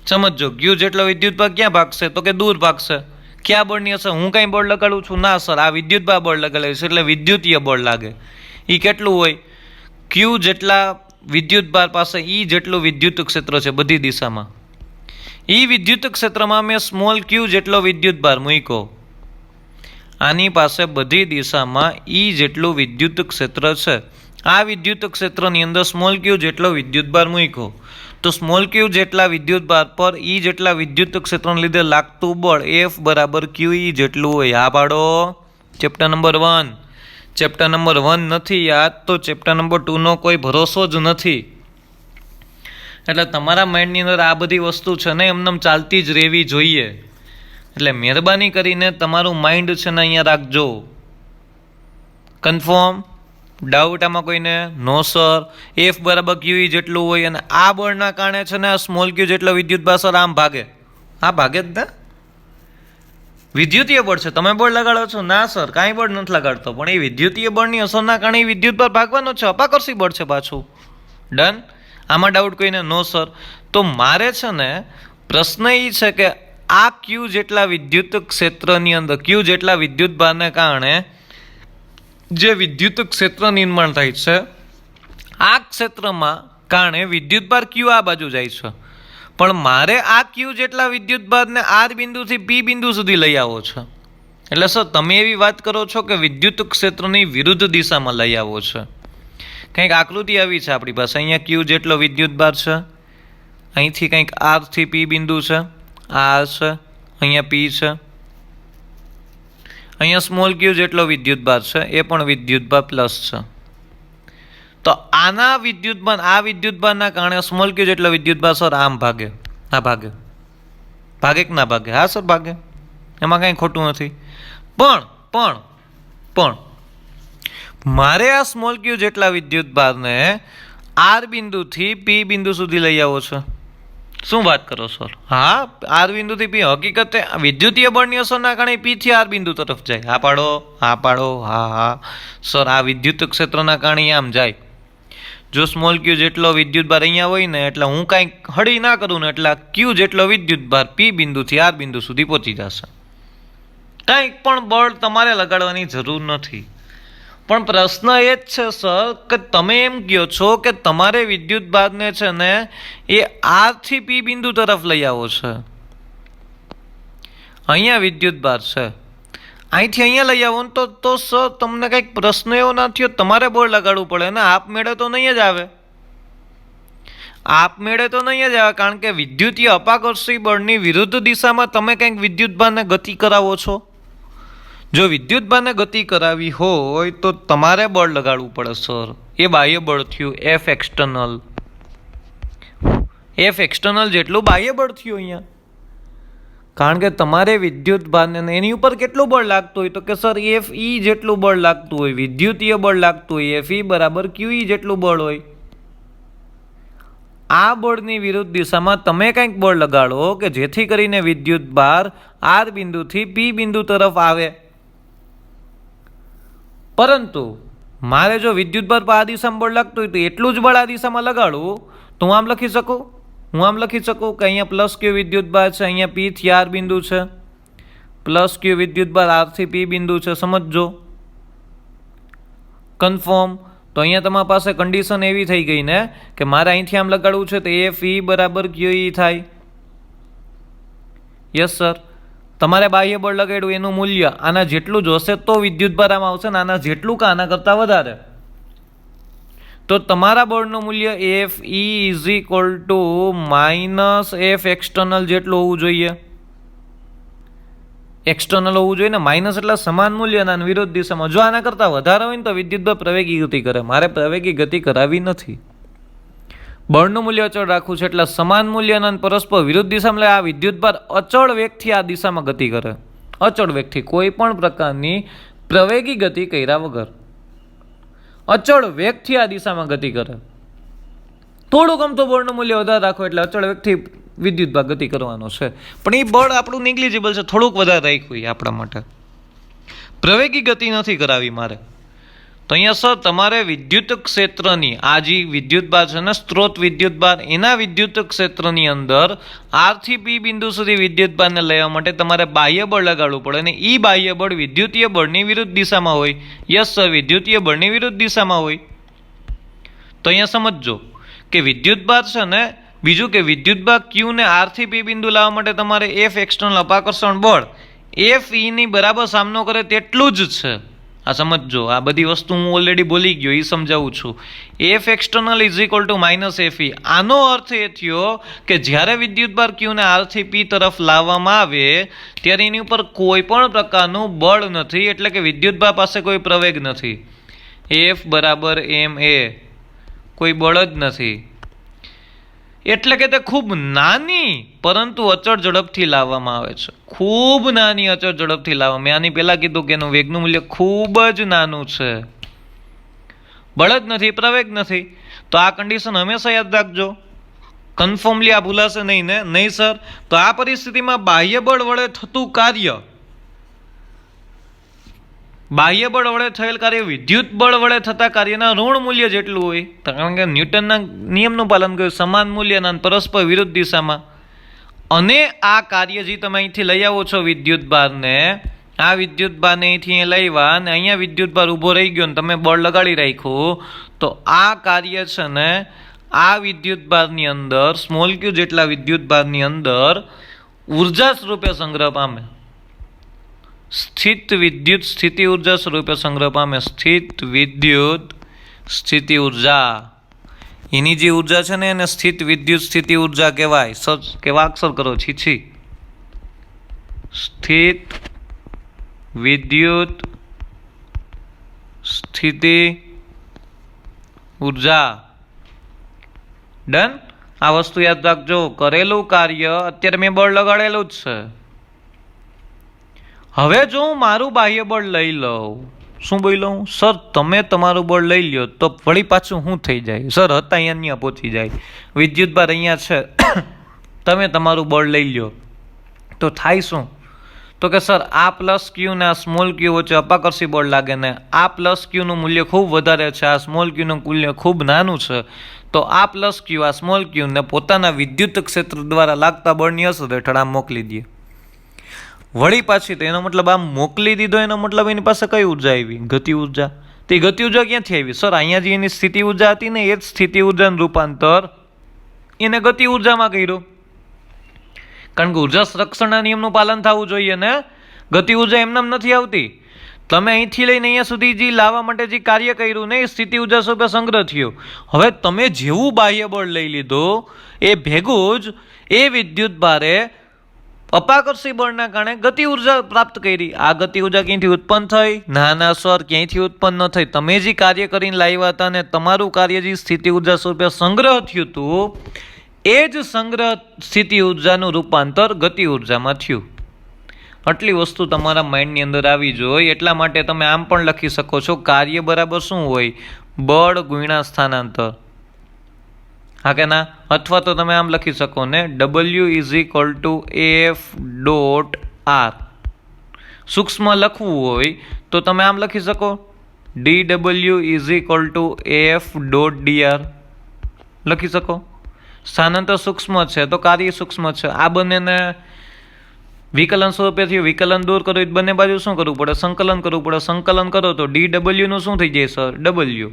સમજો, ક્યુ જેટલો વિદ્યુત ભાર ક્યાં ભાગશે તો કે દૂર ભાગશે. ક્યાં બળની અસર? હું કઈ બળ લગાડું છું? ના સર, આ વિદ્યુત ભાર બળ લગાડે છે એટલે વિદ્યુતીય બળ લાગે. એ કેટલું હોય? ક્યુ જેટલા વિદ્યુત ભાર પાસે ઈ જેટલું વિદ્યુત ક્ષેત્ર છે બધી દિશામાં. એ વિદ્યુત ક્ષેત્રમાં મેં સ્મોલ ક્યુ જેટલો વિદ્યુત ભાર મૂક્યો. આની પાસે બધી દિશામાં ઈ જેટલું વિદ્યુત ક્ષેત્ર છે. આ વિદ્યુત ક્ષેત્રની અંદર સ્મોલ ક્યુ જેટલો વિદ્યુત ભાર મૂક્યો, તો સ્મોલ ક્યુ જેટલા વિદ્યુત ભાર પર ઈ જેટલા વિદ્યુત ક્ષેત્રને લીધે લાગતું બળ F બરાબર ક્યુ ઈ જેટલું હોય. આ પાડો ચેપ્ટર નંબર 1. ચેપ્ટર નંબર 1 નથી યાદ તો ચેપ્ટર નંબર 2 નો કોઈ ભરોસો જ નથી. એટલે તમારા માઇન્ડની અંદર આ બધી વસ્તુ છે ને એમને ચાલતી જ રહેવી જોઈએ. એટલે મહેરબાની કરીને તમારું માઇન્ડ છે ને અહીંયા રાખજો. કન્ફર્મ? ડાઉટ આમાં કોઈને? નો સર. F બરાબર ક્યુ જેટલું હોય અને આ બળના કારણે છે ને આ સ્મોલ ક્યુ જેટલો વિદ્યુત ભાર સર આમ ભાગે. આ ભાગે જ ને, વિદ્યુતીય બળ છે. તમે બળ લગાડો છો? ના સર, કાંઈ બળ નથી લગાડતો, પણ એ વિદ્યુતીય બળની અસરના કારણે વિદ્યુત ભાર ભાગવાનો છે. અપાકર્ષી બળ છે પાછું. ડન? આમાં ડાઉટ કોઈને? નો સર. તો મારે છે ને પ્રશ્ન એ છે કે આ ક્યુ જેટલા વિદ્યુત ક્ષેત્રની અંદર ક્યુ જેટલા વિદ્યુત ભારને કારણે જે વિદ્યુત ક્ષેત્ર નિર્માણ થાય છે, આ ક્ષેત્રમાં કારણે વિદ્યુત ભાર ક્યુ આ બાજુ જાય છે, પણ મારે આ ક્યુ જેટલા વિદ્યુત ભારને આર બિંદુથી પી બિંદુ સુધી લઈ આવો છે. એટલે સર તમે એવી વાત કરો છો કે વિદ્યુત ક્ષેત્રની વિરુદ્ધ દિશામાં લઈ આવો છે. કંઈક આકૃતિ આવી છે આપણી પાસે. અહીંયા ક્યુ જેટલો વિદ્યુત ભાર છે, અહીંથી કંઈક આરથી પી બિંદુ છે, આર છે, અહીંયા પી છે, અહીંયા સ્મોલ ક્યુ જેટલો વિદ્યુત ભાર છે, એ પણ વિદ્યુત ભાર પ્લસ છે. તો આના વિદ્યુત ભાર, આ વિદ્યુત ભારના કારણે સ્મોલ ક્યુ જેટલો વિદ્યુત ભાર સર આમ ભાગે. ના ભાગે? ભાગે કે ના ભાગે? હા સર ભાગે, એમાં કંઈ ખોટું નથી. પણ મારે આ સ્મોલ ક્યુ જેટલા વિદ્યુત ભારને આર બિંદુથી પી બિંદુ સુધી લઈ આવો છો. શું વાત કરો સર? હા, આર બિંદુથી પી. હકીકતે વિદ્યુતીય બળની અસરના કારણે પી થી આર બિંદુ તરફ જાય. હા પાડો, હા પાડો, હા સર. આ વિદ્યુત ક્ષેત્રના કારણે આમ જાય. જો સ્મોલ ક્યુ જેટલો વિદ્યુત ભાર અહીંયા હોય ને એટલે હું કાંઈક હળી ના કરું ને એટલે ક્યુ જેટલો વિદ્યુત ભાર પી બિંદુથી આર બિંદુ સુધી પહોંચી જશે. કંઈક પણ બળ તમારે લગાડવાની જરૂર નથી. પણ પ્રશ્ન એ જ છે સર કે તમે એમ કહો છો કે તમારે વિદ્યુત ભારને છે ને એ આરથી પી બિંદુ તરફ લઈ આવો છે. અહીંયા વિદ્યુત ભાર છે, અહીંથી અહીંયા લઈ આવો ને તો સર તમને કંઈક પ્રશ્ન એવો ના થયો, તમારે બળ લગાડવું પડે ને. આપમેળે તો નહીં જ આવે, આપમેળે તો નહીં જ આવે, કારણ કે વિદ્યુતીય અપાકર્ષી બળની વિરુદ્ધ દિશામાં તમે કંઈક વિદ્યુત ભારને ગતિ કરાવો છો. જો વિદ્યુત ભારને ગતિ કરાવી હોય તો તમારે બળ લગાડવું પડે સર. એ બાહ્ય બળ થયું એફ એક્સટર્નલ. એફ એક્સટર્નલ જેટલું બાહ્ય બળ થયું અહીંયા, કારણ કે તમારે વિદ્યુત ભારને એની ઉપર કેટલું બળ લાગતું હોય તો કે સર એફ ઈ જેટલું બળ લાગતું હોય, વિદ્યુતીય બળ લાગતું હોય, એફ ઈ બરાબર ક્યુ ઈ જેટલું બળ હોય. આ બળની વિરુદ્ધ દિશામાં તમે કંઈક બળ લગાડો કે જેથી કરીને વિદ્યુત ભાર આર બિંદુથી પી બિંદુ તરફ આવે. પરંતુ મારે જો વિદ્યુત ભાર પર આ દિશામાં બળ લાગતું હોય તો એટલું જ બળ આ દિશામાં લગાડવું તો હું આમ લખી શકું કે અહીંયા પ્લસ ક્યુ વિદ્યુત ભાર છે, અહીંયા પી થી આર બિંદુ છે, પ્લસ ક્યુ વિદ્યુત ભાર આર થી પી બિંદુ છે. સમજો, કન્ફર્મ. તો અહીંયા તમારી પાસે કન્ડિશન એવી થઈ ગઈ ને કે મારે અહીંથી આમ લગાડવું છે તો એફ ઈ બરાબર ક્યુ ઈ થાય. યસ સર, તમારે બાહ્ય બળ લગાડ્યું એનું મૂલ્ય આના જેટલું જોશે તો વિદ્યુત ભાર આમાં આવશે ને આના જેટલું કે આના કરતાં વધારે તો તમારા બળનું મૂલ્ય F E is equal two minus F external જેટલું હોવું જોઈએ. એક્સટર્નલ હોવું જોઈએ ને, માઇનસ એટલે સમાન મૂલ્યના વિરુદ્ધ દિશામાં. જો આના કરતાં વધારે હોય ને તો વિદ્યુત ભાર પ્રવેગી ગતિ કરે. મારે પ્રવેગી ગતિ કરાવી નથી, બળનું મૂલ્ય અચળ રાખવું છે એટલે સમાન મૂલ્યના પરસ્પર વિરુદ્ધ દિશામાં આ વિદ્યુત ભાર અચળ વેગથી આ દિશામાં ગતિ કરે. અચળ વેગથી, કોઈ પણ પ્રકારની પ્રવેગી ગતિ કર્યા વગર અચળ વેગથી આ દિશામાં ગતિ કરે. થોડુંક આમ તો બળનું મૂલ્ય વધારે રાખો એટલે અચળ વેગથી વિદ્યુત ભાર ગતિ કરવાનો છે, પણ એ બળ આપણું નેગ્લિજિબલ છે, થોડુંક વધારે રાખ્યું આપણા માટે. પ્રવેગી ગતિ નથી કરાવી મારે. તો અહીંયા સર તમારે વિદ્યુત ક્ષેત્રની આ જે વિદ્યુત ભાર છે ને સ્ત્રોત વિદ્યુત ભાર, એના વિદ્યુત ક્ષેત્રની અંદર આર થી પી બિંદુ સુધી વિદ્યુત ભારને લેવા માટે તમારે બાહ્ય બળ લગાડવું પડે અને એ બાહ્ય બળ વિદ્યુતીય બળની વિરુદ્ધ દિશામાં હોય. યસ સર, વિદ્યુતીય બળની વિરુદ્ધ દિશામાં હોય. તો અહીંયા સમજો કે વિદ્યુત ભાર છે ને, બીજું કે વિદ્યુત ભાર ક્યુ ને આર થી પી બિંદુ લાવવા માટે તમારે એફ એક્સટર્નલ અપાકર્ષણ બળ એફ ઈ ની બરાબર સામનો કરે તેટલું જ છે. આ સમજો, આ બધી વસ્તુ હું ઓલરેડી બોલી ગયો, એ સમજાવું છું. F external is equal two minus F ઈ. આનો અર્થ એ થયો કે જ્યારે વિદ્યુત ભાર ક્યુને આર થી પી તરફ લાવવામાં આવે ત્યારે એની ઉપર કોઈ પણ પ્રકારનું બળ નથી, એટલે કે વિદ્યુત ભાર પાસે કોઈ પ્રવેગ નથી. એફ બરાબર એમ એ, કોઈ બળ જ નથી. એટલે કે તે ખૂબ નાની પરંતુ અચળ ઝડપથી લાવવામાં આવે છે. ખૂબ નાની અચળ ઝડપથી લાવવા. મેં આની પહેલા કીધું કે એનું વેગનું મૂલ્ય ખૂબ જ નાનું છે, બળ જ નથી, પ્રવેગ નથી. તો આ કન્ડિશન હંમેશા યાદ રાખજો, કન્ફર્મલી આ ભૂલાશે નહીં ને. નહીં સર, તો આ પરિસ્થિતિમાં બાહ્ય બળ વડે થતું કાર્ય, બાહ્ય બળ વડે થયેલ કાર્ય વિદ્યુત બળ વડે થતા કાર્યના ઋણ મૂલ્ય જેટલું હોય, કારણ કે ન્યૂટનના નિયમનું પાલન કર્યું, સમાન મૂલ્યના પરસ્પર વિરુદ્ધ દિશામાં. અને આ કાર્ય જે તમે અહીંથી લઈ આવો છો વિદ્યુત ભારને, આ વિદ્યુત ભારને અહીંથી લઈવા અને અહીંયા વિદ્યુત ભાર ઊભો રહી ગયો ને તમે બળ લગાડી રાખ્યું, તો આ કાર્ય છે ને આ વિદ્યુત ભારની અંદર સ્મોલ ક્યુ જેટલા વિદ્યુત ભારની અંદર ઉર્જા સ્વરૂપે સંગ્રહ પામે. સ્થિત વિદ્યુત સ્થિતિ ઉર્જા સ્વરૂપે સંગ્રહ પામે. સ્થિત વિદ્યુત સ્થિતિ ઉર્જા, એની જે ઉર્જા છે ને એને સ્થિત વિદ્યુત સ્થિતિ ઉર્જા કહેવાય. કેવા અક્ષર કરો છી. સ્થિત વિદ્યુત સ્થિતિ ઉર્જા. ડન. આ વસ્તુ યાદ રાખજો. કરેલું કાર્ય અત્યારે મેં બળ લગાડેલું જ છે. હવે જો હું મારું બાહ્ય બળ લઈ લઉં, શું બોલ્યો હું? સર તમે તમારું બળ લઈ લ્યો તો વળી પાછું શું થઈ જાય? સર હતા અહીંયા પહોંચી જાય, વિદ્યુત ભાર અહીંયા છે, તમે તમારું બળ લઈ લ્યો તો થાય શું? તો કે સર આ પ્લસ ક્યુ ને આ સ્મોલ ક્યુ વચ્ચે અપાકર્ષી બળ લાગે ને આ પ્લસ ક્યુનું મૂલ્ય ખૂબ વધારે છે, આ સ્મોલ ક્યુનું મૂલ્ય ખૂબ નાનું છે. તો આ પ્લસ ક્યુ આ સ્મોલ ક્યુને પોતાના વિદ્યુત ક્ષેત્ર દ્વારા લાગતા બળની અસર હેઠળ આમ મોકલી દે. વળી પાછી તો એનો મતલબ આમ મોકલી દીધો, એનો મતલબ એની પાસે કઈ ઉર્જા આવી? ગતિ ઉર્જા. તે ગતિ ઉર્જા ક્યાંથી આવી? સર અહીંયા જે એની સ્થિતિ ઉર્જા હતી ને, એ જ સ્થિતિ ઉર્જાનું રૂપાંતર એને ગતિ ઉર્જામાં કર્યું. કારણ કે ઉર્જા સંરક્ષણના નિયમનું પાલન થવું જોઈએ ને. ગતિ ઉર્જા એમનેમ નથી આવતી. તમે અહીંથી લઈને અહીંયા સુધી જે લાવવા માટે જે કાર્ય કર્યું ને, એ સ્થિતિ ઉર્જા સ્વરૂપે સંગ્રહ થયો. હવે તમે જેવું બાહ્ય બળ લઈ લીધું એ ભેગું જ એ વિદ્યુત ભારે અપાકર્ષી બળના કારણે ગતિ ઉર્જા પ્રાપ્ત કરી. આ ગતિ ઉર્જા ક્યાંથી ઉત્પન્ન થઈ? ના સર, ક્યાંયથી ઉત્પન્ન ન થઈ. તમે જે કાર્ય કરીને લાવ્યા હતા ને તમારું કાર્ય જે સ્થિતિ ઉર્જા સ્વરૂપે સંગ્રહ થયું હતું, એ જ સંગ્રહ સ્થિતિ ઉર્જાનું રૂપાંતર ગતિ ઉર્જામાં થયું. આટલી વસ્તુ તમારા માઇન્ડની અંદર આવી જોઈએ. એટલા માટે તમે આમ પણ લખી શકો છો, કાર્ય બરાબર શું હોય? બળ ગુણ્યા સ્થાનાંતર. હા કે ના? અથવા તો તમે આમ લખી શકો ને, W is equal two AF dot R. સૂક્ષ્મ લખવું હોય તો તમે આમ લખી શકો, DW is equal two AF dot DR લખી શકો. સ્થાનાંતર સૂક્ષ્મ છે તો કાર્ય સૂક્ષ્મ છે. આ બંનેને વિકલન સ્વરૂપે થયું. વિકલન દૂર કરો, બંને બાજુ શું કરવું પડે? સંકલન કરવું પડે. સંકલન કરો તો DW નું શું થઈ જાય સર? W.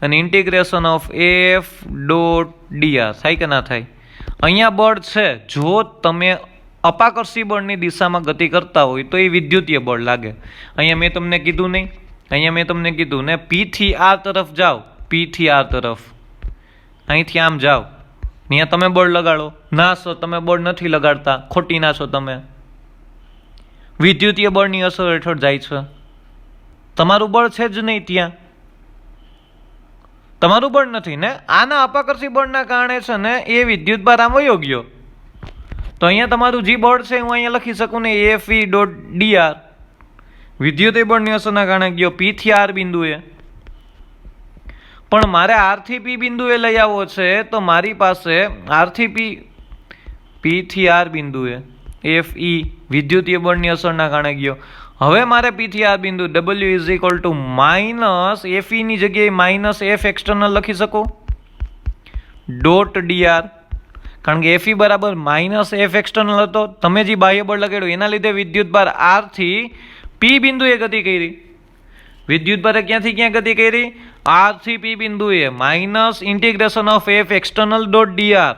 અને integration of AF dot DR થાય કે ના થાય? અહીંયા બળ છે, જો તમે અપાકર્ષી બળની દિશામાં ગતિ કરતા હોય તો એ વિદ્યુતીય બળ લાગે. અહીંયા મેં તમને કીધું નહીં, અહીંયા મેં તમને કીધું ને, P થી R તરફ જાઓ, P થી R તરફ, અહીંથી આમ જાઓ, અહીંયા તમે બળ લગાડો. ના સર, તમે બળ નથી લગાડતા, ખોટી ના છો તમે. વિદ્યુતીય બળની અસર હેઠળ જાય છે. તમારું બળ છે જ નહીં ત્યાં, તમારું બળ નથી ને. આના અપાકર્ષી બળના કારણે છે ને એ વિદ્યુત ભાર આમ વયો ગયો. તો અહીંયા તમારું જે બળ છે હું અહીંયા લખી શકું ને, AFE ડોટ DR વિદ્યુતીય બળની અસરના કારણે ગયો P થી R બિંદુએ. પણ મારે R થી P બિંદુએ લઈ આવવો છે, તો મારી પાસે R થી P થી R બિંદુએ FE વિદ્યુતીય બળની અસરના કારણે ગયો. હવે મારે P થી R બિંદુ W is equal two minus FE ની જગ્યાએ માઇનસ F એક્સટર્નલ લખી શકો ડોટ DR. કારણ કે FE બરાબર માઇનસ F એક્સટર્નલ હતો. તમે જે બાહ્ય બળ લગાડ્યું એના લીધે વિદ્યુત ભાર R થી P બિંદુએ ગતિ કરી. વિદ્યુત ભારે ક્યાંથી ક્યાં ગતિ કરી? R થી P બિંદુએ minus integration of F external dot DR.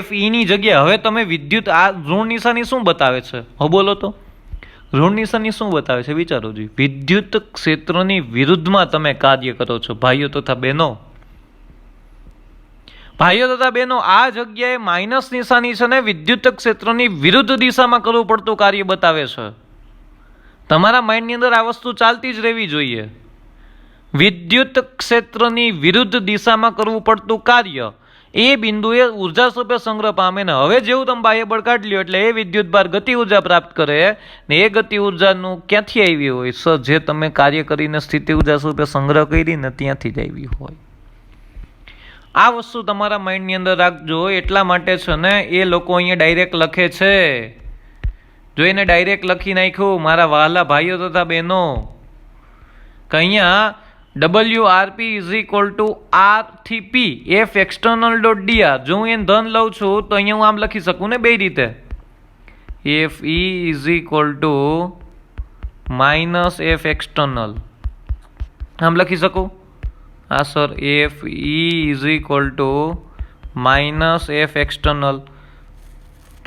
FE ની જગ્યાએ હવે તમે વિદ્યુત આ ઋણ નિશાની શું બતાવે છે? હવે બોલો તો, ઋણ નિશાની શું બતાવે છે? વિચારો જી. વિદ્યુત ક્ષેત્રની વિરુદ્ધમાં તમે કાર્ય કરો છો ભાઈઓ તથા બહેનો. ભાઈઓ તથા બહેનો, આ જગ્યાએ માઇનસ નિશાની છે ને વિદ્યુત ક્ષેત્રની વિરુદ્ધ દિશામાં કરવું પડતું કાર્ય બતાવે છે. તમારા માઇન્ડની અંદર આ વસ્તુ ચાલતી જ રહેવી જોઈએ. વિદ્યુત ક્ષેત્રની વિરુદ્ધ દિશામાં કરવું પડતું કાર્ય એ બિંદુએ ઉર્જા સ્વરૂપે સંગ્રહ પામે ને. હવે જેવું તમે બાહ્ય બળ કાઢી લ્યો એટલે એ વિદ્યુત ભાર ગતિ ઉર્જા પ્રાપ્ત કરે ને. એ ગતિ ઉર્જાનું ક્યાંથી આવી હોય સર? જે તમે કાર્ય કરીને સ્થિતિ ઉર્જા સ્વરૂપે સંગ્રહ કરી ને ત્યાંથી જ આવી હોય. આ વસ્તુ તમારા માઇન્ડની અંદર રાખજો. એટલા માટે છે ને એ લોકો અહીંયા ડાયરેક્ટ લખે છે. જો એને ડાયરેક્ટ લખી નાખ્યું મારા વહાલા ભાઈઓ તથા બહેનો, કે અહીંયા WRP is equal two R થી P F external dot DR. જો હું એને ધન લઉં છું તો અહીંયા હું આમ લખી શકું ને બે રીતે, FE is equal two minus F external આમ લખી શકું. હા sir, FE is equal two minus F external.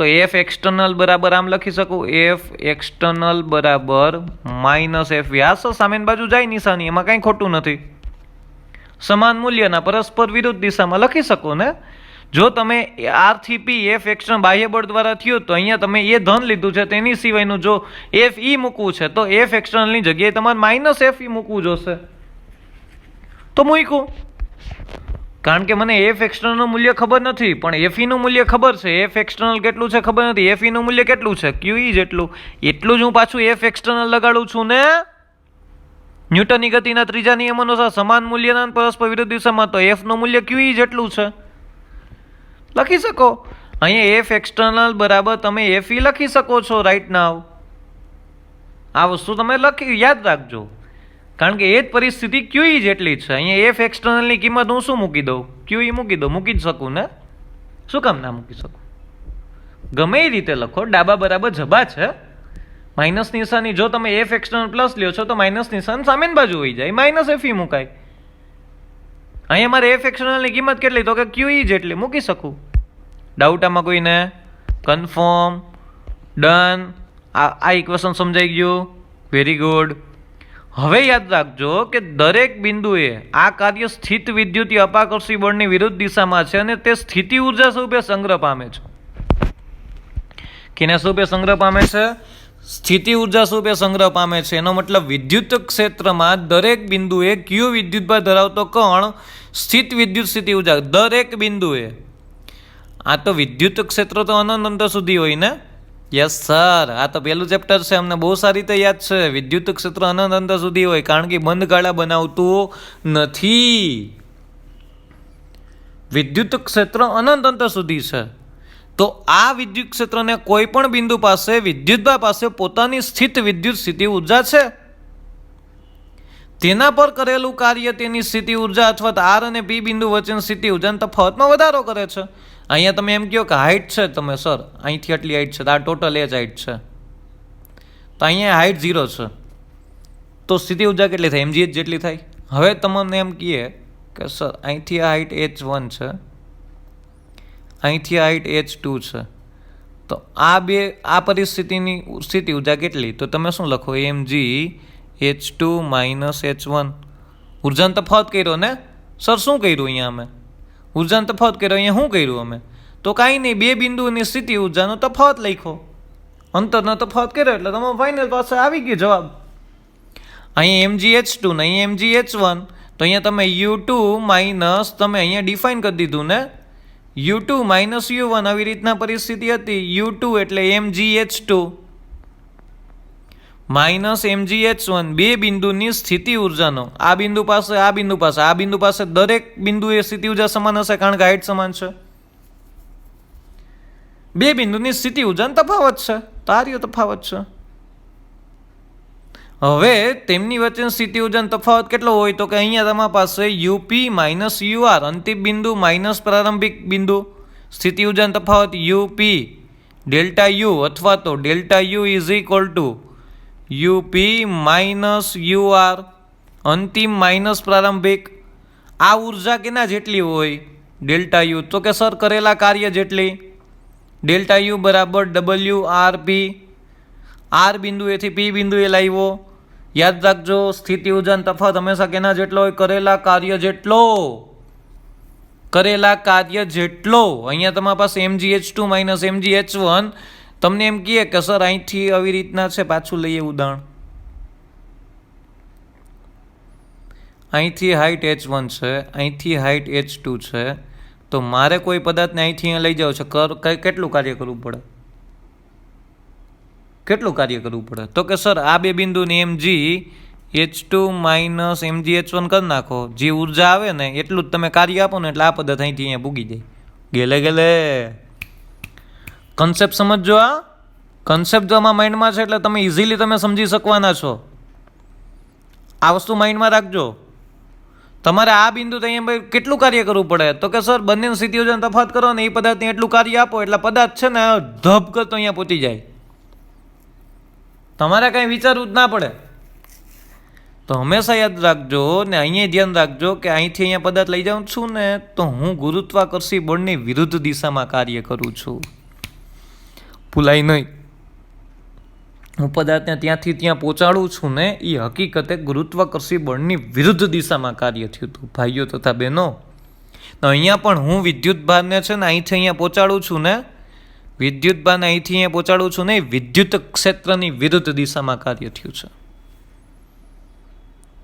તો F એક્સટર્નલ બરાબર આમ લખી શકું, F એક્સટર્નલ બરાબર માઇનસ FE. આ સર સામેની બાજુ જાય નિશાની, એમાં કાંઈ ખોટું નથી. સમાન મૂલ્યના પરસ્પર વિરુદ્ધ દિશામાં લખી શકો ને. જો તમે R થી P F એક્સટર્નલ બાહ્ય બળ દ્વારા થયું તો અહીંયા તમે એ ધન લીધું છે, તેની સિવાયનું જો FE મૂકવું છે તો F એક્સટર્નલની જગ્યાએ તમારે માઇનસ FE મૂકવું જોશે. તો મૂક્યું, કારણ કે મને F એક્સટર્નલનું મૂલ્ય ખબર નથી પણ FE નું મૂલ્ય ખબર છે. F એક્સટર્નલ કેટલું છે ખબર નથી, FE નું મૂલ્ય કેટલું છે, QE જેટલું. એટલું જ હું પાછું F એક્સટર્નલ લગાડું છું ને. ન્યૂટનની ગતિના ત્રીજા નિયમ અનુસાર સમાન મૂલ્યના પરસ્પર વિરુદ્ધ દિશામાં, તો F નું મૂલ્ય QE જેટલું છે. લખી શકો અહીંયા F એક્સટર્નલ બરાબર તમે FE લખી શકો છો રાઈટ નાવ. આ વસ્તુ તમે યાદ રાખજો, કારણ કે એ જ પરિસ્થિતિ QE જેટલી છે. અહીંયા F એક્સટર્નલની કિંમત હું શું મૂકી દઉં? QE મૂકી દઉં. મૂકી જ શકું ને? શું કામ ના મૂકી શકું? ગમે એ રીતે લખો, ડાબા બરાબર જબા છે. માઇનસ નિશાની જો તમે એફ એક્સટર્નલ પ્લસ લ્યો છો તો માઇનસ નિશાન સામેની બાજુ હોઈ જાય, માઇનસ એફ ઈ મુકાય. અહીંયા મારે એફ એક્સટર્નલની કિંમત કેટલી તો કે ક્યુ ઈ જેટલી મૂકી શકું. ડાઉટ આમાં કોઈને? Confirm, done. આ ઇક્વેશન સમજાઈ ગયું? Very good. હવે યાદ રાખજો કે દરેક બિંદુએ આ કાર્ય સ્થિત વિદ્યુતીય અપાકર્ષી બળની વિરુદ્ધ દિશામાં છે અને તે સ્થિતિ ઉર્જા સ્વરૂપે સંગ્રહ પામે છે. કેના સ્વરૂપે સંગ્રહ પામે છે? સ્થિતિ ઉર્જા સ્વરૂપે સંગ્રહ પામે છે. એનો મતલબ વિદ્યુત ક્ષેત્રમાં દરેક બિંદુએ કયું વિદ્યુતભાર ધરાવતો કણ સ્થિત વિદ્યુત સ્થિતિ ઉર્જા દરેક બિંદુએ. આ તો વિદ્યુત ક્ષેત્ર તો અનંત અંતર સુધી હોય ને? યસ સર, આ તો પહેલું ચેપ્ટર છે, અમને બહુ સારી રીતે યાદ છે. વિદ્યુત ક્ષેત્ર અનંત અંતર સુધી હોય કારણ કે બંધ ગાળા બનાવતું નથી. વિદ્યુત ક્ષેત્ર અનંત અંતર સુધી છે. તો આ વિદ્યુત ક્ષેત્રને કોઈ પણ બિંદુ પાસે વિદ્યુતભાર પાસે પોતાની સ્થિત વિદ્યુત સ્થિતિ ઉર્જા છે. તેના પર કરેલું કાર્ય તેની સ્થિતિ ઉર્જા અથવા આર અને પી બિંદુ વચ્ચેની સ્થિતિ ઉર્જાના તફાવતમાં વધારો કરે છે. અહીંયા તમે એમ કહો કે હાઇટ છે, તમે સર અહીંથી આટલી હાઇટ છે, તો આ ટોટલ એ જ હાઇટ છે, તો અહીંયા હાઇટ 0 છે, તો સ્થિતિ ઉર્જા કેટલી થાય? mgh જેટલી થાય. હવે તમને એમ કહીએ કે સર અહીંથી આ હાઇટ h1 છે, અહીંથી આ હાઇટ h2 છે, તો આ પરિસ્થિતિની સ્થિતિ ઉર્જા કેટલી? તો તમે શું લખો? mgh2 minus h1. ઉર્જાનો તફાવત કર્યો ને સર? શું કર્યું અહીંયા અમે? ઉર્જાનો તફાવત કર્યો. અહીંયા શું કર્યું અમે? તો કાંઈ નહીં, બે બિંદુની સ્થિતિ ઉર્જાનો તફાવત લખ્યો, અંતરનો તફાવત કર્યો એટલે તમારો ફાઇનલ પાસે આવી ગયો જવાબ. અહીંયા mgh2 ને અહીંયા mgh1, તો અહીંયા તમે u2 માઇનસ તમે અહીંયા ડિફાઇન કરી દીધું ને, u2 માઇનસ u1 આવી રીતના પરિસ્થિતિ હતી. u2 એટલે mgh2 માઇનસ mgh1 બે બિંદુની સ્થિતિ ઉર્જાનો આ બિંદુ પાસે આ બિંદુ પાસે આ બિંદુ પાસે દરેક બિંદુએ સ્થિતિ ઉર્જા સમાન હશે કારણ કે હાઇટ સમાન છે. બે બિંદુની સ્થિતિ ઉર્જાનો તફાવત છે, તાર્ય તફાવત છે. હવે તેમની વચ્ચેની સ્થિતિ ઉર્જાનો તફાવત કેટલો હોય તો કે અહીંયા તમારી પાસે UP માઇનસ UR અંતિમ બિંદુ માઇનસ પ્રારંભિક બિંદુ સ્થિતિ ઉર્જાનો તફાવત UP ડેલ્ટા U અથવા તો delta U is equal two UP minus UR અંતિમ માઇનસ પ્રારંભિક. આ ઉર્જા કેના જેટલી હોય? Delta U. તો કે સર કરેલા કાર્ય જેટલી. ડેલ્ટા U બરાબર WRP. આર બિંદુએથી પી બિંદુએ લાવ્યો. યાદ રાખજો સ્થિતિ ઉર્જાનો તફાવત હંમેશા કેના જેટલો હોય? કરેલા કાર્ય જેટલો. કરેલા કાર્ય જેટલો. અહીંયા તમારી પાસે mgh2 માઇનસ mgh1. તમને એમ કહે કે સર અહીંથી આવી રીતના છે, પાછું લઈએ ઉદાહરણ. અહીંથી હાઇટ h1 છે, અહીંથી હાઇટ h2 છે, તો મારે કોઈ પદાર્થને અહીંથી અહીંયા લઈ જાવ છે, કેટલું કાર્ય કરવું પડે? કેટલું કાર્ય કરવું પડે? તો કે સર આ બે બિંદુની mgh2 માઇનસ mgh1 કરી નાખો, જે ઉર્જા આવે ને એટલું જ તમે કાર્ય આપો ને એટલે આ પદાર્થ અહીંથી અહીંયા પૂગી જાય. ગેલે ગેલે કન્સેપ્ટ સમજો. આ કન્સેપ્ટ જો આમાં માઇન્ડમાં છે એટલે તમે ઇઝીલી તમે સમજી શકવાના છો. આ વસ્તુ માઇન્ડમાં રાખજો. તમારે આ બિંદુ અહીંયા કેટલું કાર્ય કરવું પડે? તો કે સર બંને સ્થિતિ ઉર્જાનો તફાવત કરો ને એ પદાર્થને એટલું કાર્ય આપો એટલે પદાર્થ છે ને ધબ કરતો અહીંયા પહોંચી જાય. તમારે કાંઈ વિચારવું જ ના પડે. તો હંમેશા યાદ રાખજો ને અહીંયા ધ્યાન રાખજો કે અહીંથી અહીંયા પદાર્થ લઈ જાઉં છું ને તો હું ગુરુત્વાકર્ષી બળની વિરુદ્ધ દિશામાં કાર્ય કરું છું. ભૂલાય નહીં. હું પદાર્થને ત્યાંથી ત્યાં પહોંચાડું છું ને એ હકીકતે ગુરુત્વાકર્ષી બળની વિરુદ્ધ દિશામાં કાર્ય થયું હતું. ભાઈઓ તથા બહેનો, તો અહીંયા પણ હું વિદ્યુત ભારને છે ને અહીંથી અહીંયા પહોંચાડું છું ને, વિદ્યુત ભારને અહીંથી અહીંયા પહોંચાડું છું ને એ વિદ્યુત ક્ષેત્રની વિરુદ્ધ દિશામાં કાર્ય થયું છે.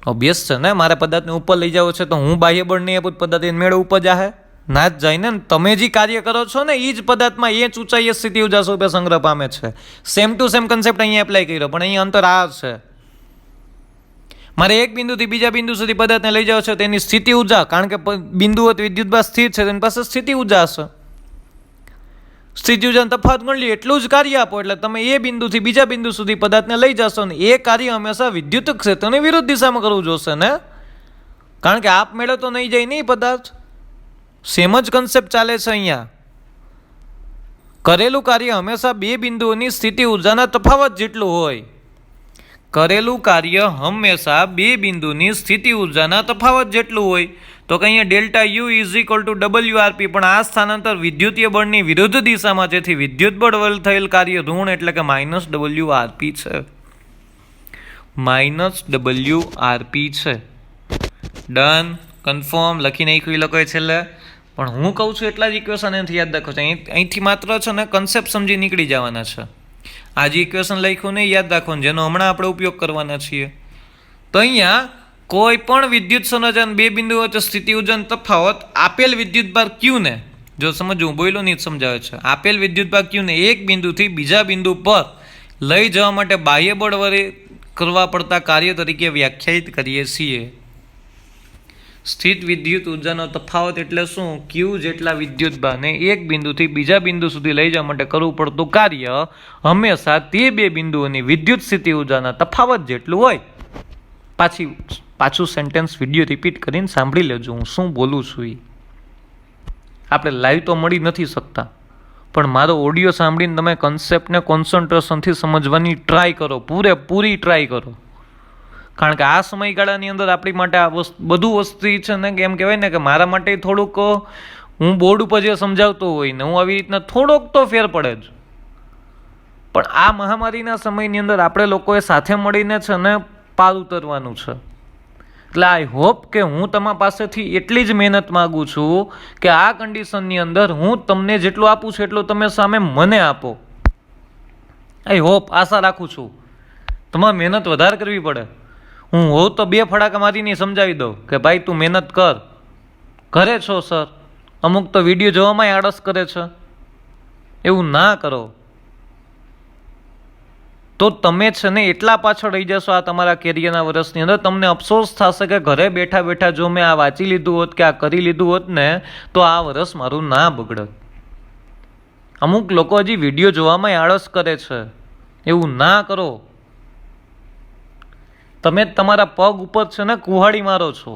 ઓબ્વિયસ છે ને, મારે પદાર્થને ઉપર લઈ જાવ છે તો હું બાહ્ય બળ નહીં આપું, પદાર્થ મેળે ઉપર જાહે ના જ જાય ને. તમે જે કાર્ય કરો છો ને એ જ પદાર્થમાં એ જ ઊંચાઈએ સ્થિતિ ઉર્જા સ્વરૂપે સંગ્રહ પામે છે. સેમ ટુ સેમ કન્સેપ્ટ અહીંયા એપ્લાય કર્યો, પણ અહીંયા અંતર આ છે. મારે એક બિંદુથી બીજા બિંદુ સુધી પદાર્થને લઈ જાવ છે તેની સ્થિતિ ઉર્જા, કારણ કે બિંદુઓ વિદ્યુતભાર સ્થિર છે તેની પાસે સ્થિતિ ઉર્જા હશે. સ્થિતિ ઉર્જાનો તફાવત ગણી એટલું જ કાર્ય આપો એટલે તમે એ બિંદુથી બીજા બિંદુ સુધી પદાર્થને લઈ જશો ને એ કાર્ય હંમેશા વિદ્યુત ક્ષેત્રની વિરુદ્ધ દિશામાં કરવું જોશે ને, કારણ કે આપ મેળે તો નહીં જાય નહીં પદાર્થ. સેમ જ કન્સેપ્ટ ચાલે છે અહીંયા. કરેલું કાર્ય હંમેશા બે બિંદુઓની સ્થિતિ ઉર્જાના તફાવત જેટલું હોય. કરેલું કાર્ય હંમેશા બે બિંદુની સ્થિતિ ઉર્જાના તફાવત જેટલું હોય. તો કે અહીંયા delta you is equal two WRP, પણ આ સ્થાનાંતર વિદ્યુતીય બળની વિરુદ્ધ દિશામાં, જેથી વિદ્યુત બળ વડે થયેલ કાર્ય ઋણ એટલે કે -WRP છે. -WRP છે. ડન, કન્ફર્મ, લખી નાખ્યું એ લોકોએ છેલ્લે. પણ હું કહું છું એટલા જ ઇક્વેશન એનાથી યાદ રાખો છો. અહીંથી માત્ર છે ને કન્સેપ્ટ સમજી નીકળી જવાના છે. આ જે ઇક્વેશન લખ્યું ને યાદ રાખવાનું, જેનો હમણાં આપણે ઉપયોગ કરવાના છીએ. તો અહીંયા કોઈ પણ વિદ્યુત સંરચના બે બિંદુ વચ્ચે સ્થિતિ ઉર્જાનો તફાવત આપેલ વિદ્યુતભાર Q ને, જો સમજવું બોયલો નહીં સમજાવે છે, આપેલ વિદ્યુતભાર Q ને એક બિંદુથી બીજા બિંદુ પર લઈ જવા માટે બાહ્ય બળ વડે કરવા પડતા કાર્ય તરીકે વ્યાખ્યાયિત કરીએ છીએ. સ્થિત વિદ્યુત ઉર્જાનો તફાવત એટલે શું? Q જેટલા વિદ્યુતભારને એક બિંદુથી બીજા બિંદુ સુધી લઈ જવા માટે કરવું પડતું કાર્ય હંમેશા તે બે બિંદુઓની વિદ્યુત સ્થિતિ ઉર્જાના તફાવત જેટલું હોય. પાછું સેન્ટેન્સ વિડીયો રિપીટ કરીને સાંભળી લેજો હું શું બોલું છું. એ આપણે લાઈવ તો મળી નથી શકતા, પણ મારો ઓડિયો સાંભળીને તમે કન્સેપ્ટને કોન્સન્ટ્રેશનથી સમજવાની ટ્રાય કરો, પૂરેપૂરી ટ્રાય કરો. કારણ કે આ સમયગાળાની અંદર આપણી માટે આ બધું વસ્તુ છે ને કે એમ કહેવાય ને કે મારા માટે થોડુંક હું બોર્ડ ઉપર જે સમજાવતો હોય ને હું આવી રીતના થોડોક તો ફેર પડે જ. પણ આ મહામારીના સમયની અંદર આપણે લોકોએ સાથે મળીને છે ને પાર ઉતરવાનું છે. એટલે આઈ હોપ કે હું તમારા પાસેથી એટલી જ મહેનત માગું છું કે આ કન્ડિશનની અંદર હું તમને જેટલું આપું છું એટલું તમે સામે મને આપો. આઈ હોપ, આશા રાખું છું. તમારે મહેનત વધારે કરવી પડે. હું હોઉં તો બે ફડાકા મારીને સમજાવી દઉં કે ભાઈ તું મહેનત કર. કરે છો સર, અમુક તો વિડીયો જોવામાં આળસ કરે છે. એવું ના કરો તો તમે છે ને એટલા પાછળ રહી જશો આ તમારા કેરિયરના વર્ષની અંદર. તમને અફસોસ થશે કે ઘરે બેઠા બેઠા જો મેં આ વાંચી લીધું હોત કે આ કરી લીધું હોત ને તો આ વર્ષ મારું ના બગડત. અમુક લોકો હજી વિડીયો જોવામાં આળસ કરે છે. એવું ના કરો. તમે તમારા પગ ઉપર છે ને કુહાડી મારો છો.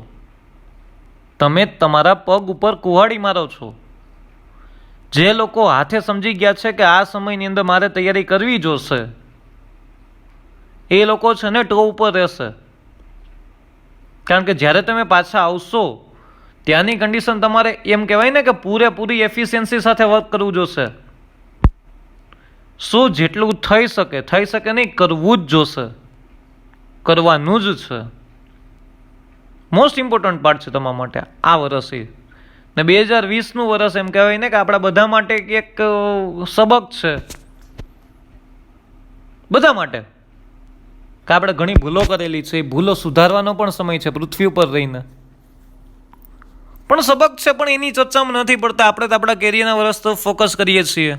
તમે તમારા પગ ઉપર કુહાડી મારો છો. જે લોકો હાથે સમજી ગયા છે કે આ સમયની અંદર મારે તૈયારી કરવી જોશે એ લોકો છે ને ટો ઉપર રહેશે. કારણ કે જ્યારે તમે પાછા આવશો ત્યાંની કન્ડિશન તમારે એમ કહેવાય ને કે પૂરેપૂરી એફિશિયન્સી સાથે વર્ક કરવું જોશે. શું જેટલું થઈ શકે નહીં, કરવું જ જોશે. કરવાનું જ છે. મોસ્ટ ઇમ્પોર્ટન્ટ પાર્ટ છે તમારા માટે આ વર્ષ. ને 2020નું વર્ષ એમ કહેવાય ને કે આપણા બધા માટે એક સબક છે. બધા માટે કે આપણે ઘણી ભૂલો કરેલી છે. એ ભૂલો સુધારવાનો પણ સમય છે પૃથ્વી ઉપર રહીને. પણ સબક છે, પણ એની ચર્ચામાં નથી પડતા. આપણે તો આપણા કેરિયરના વર્ષ તો ફોકસ કરીએ છીએ.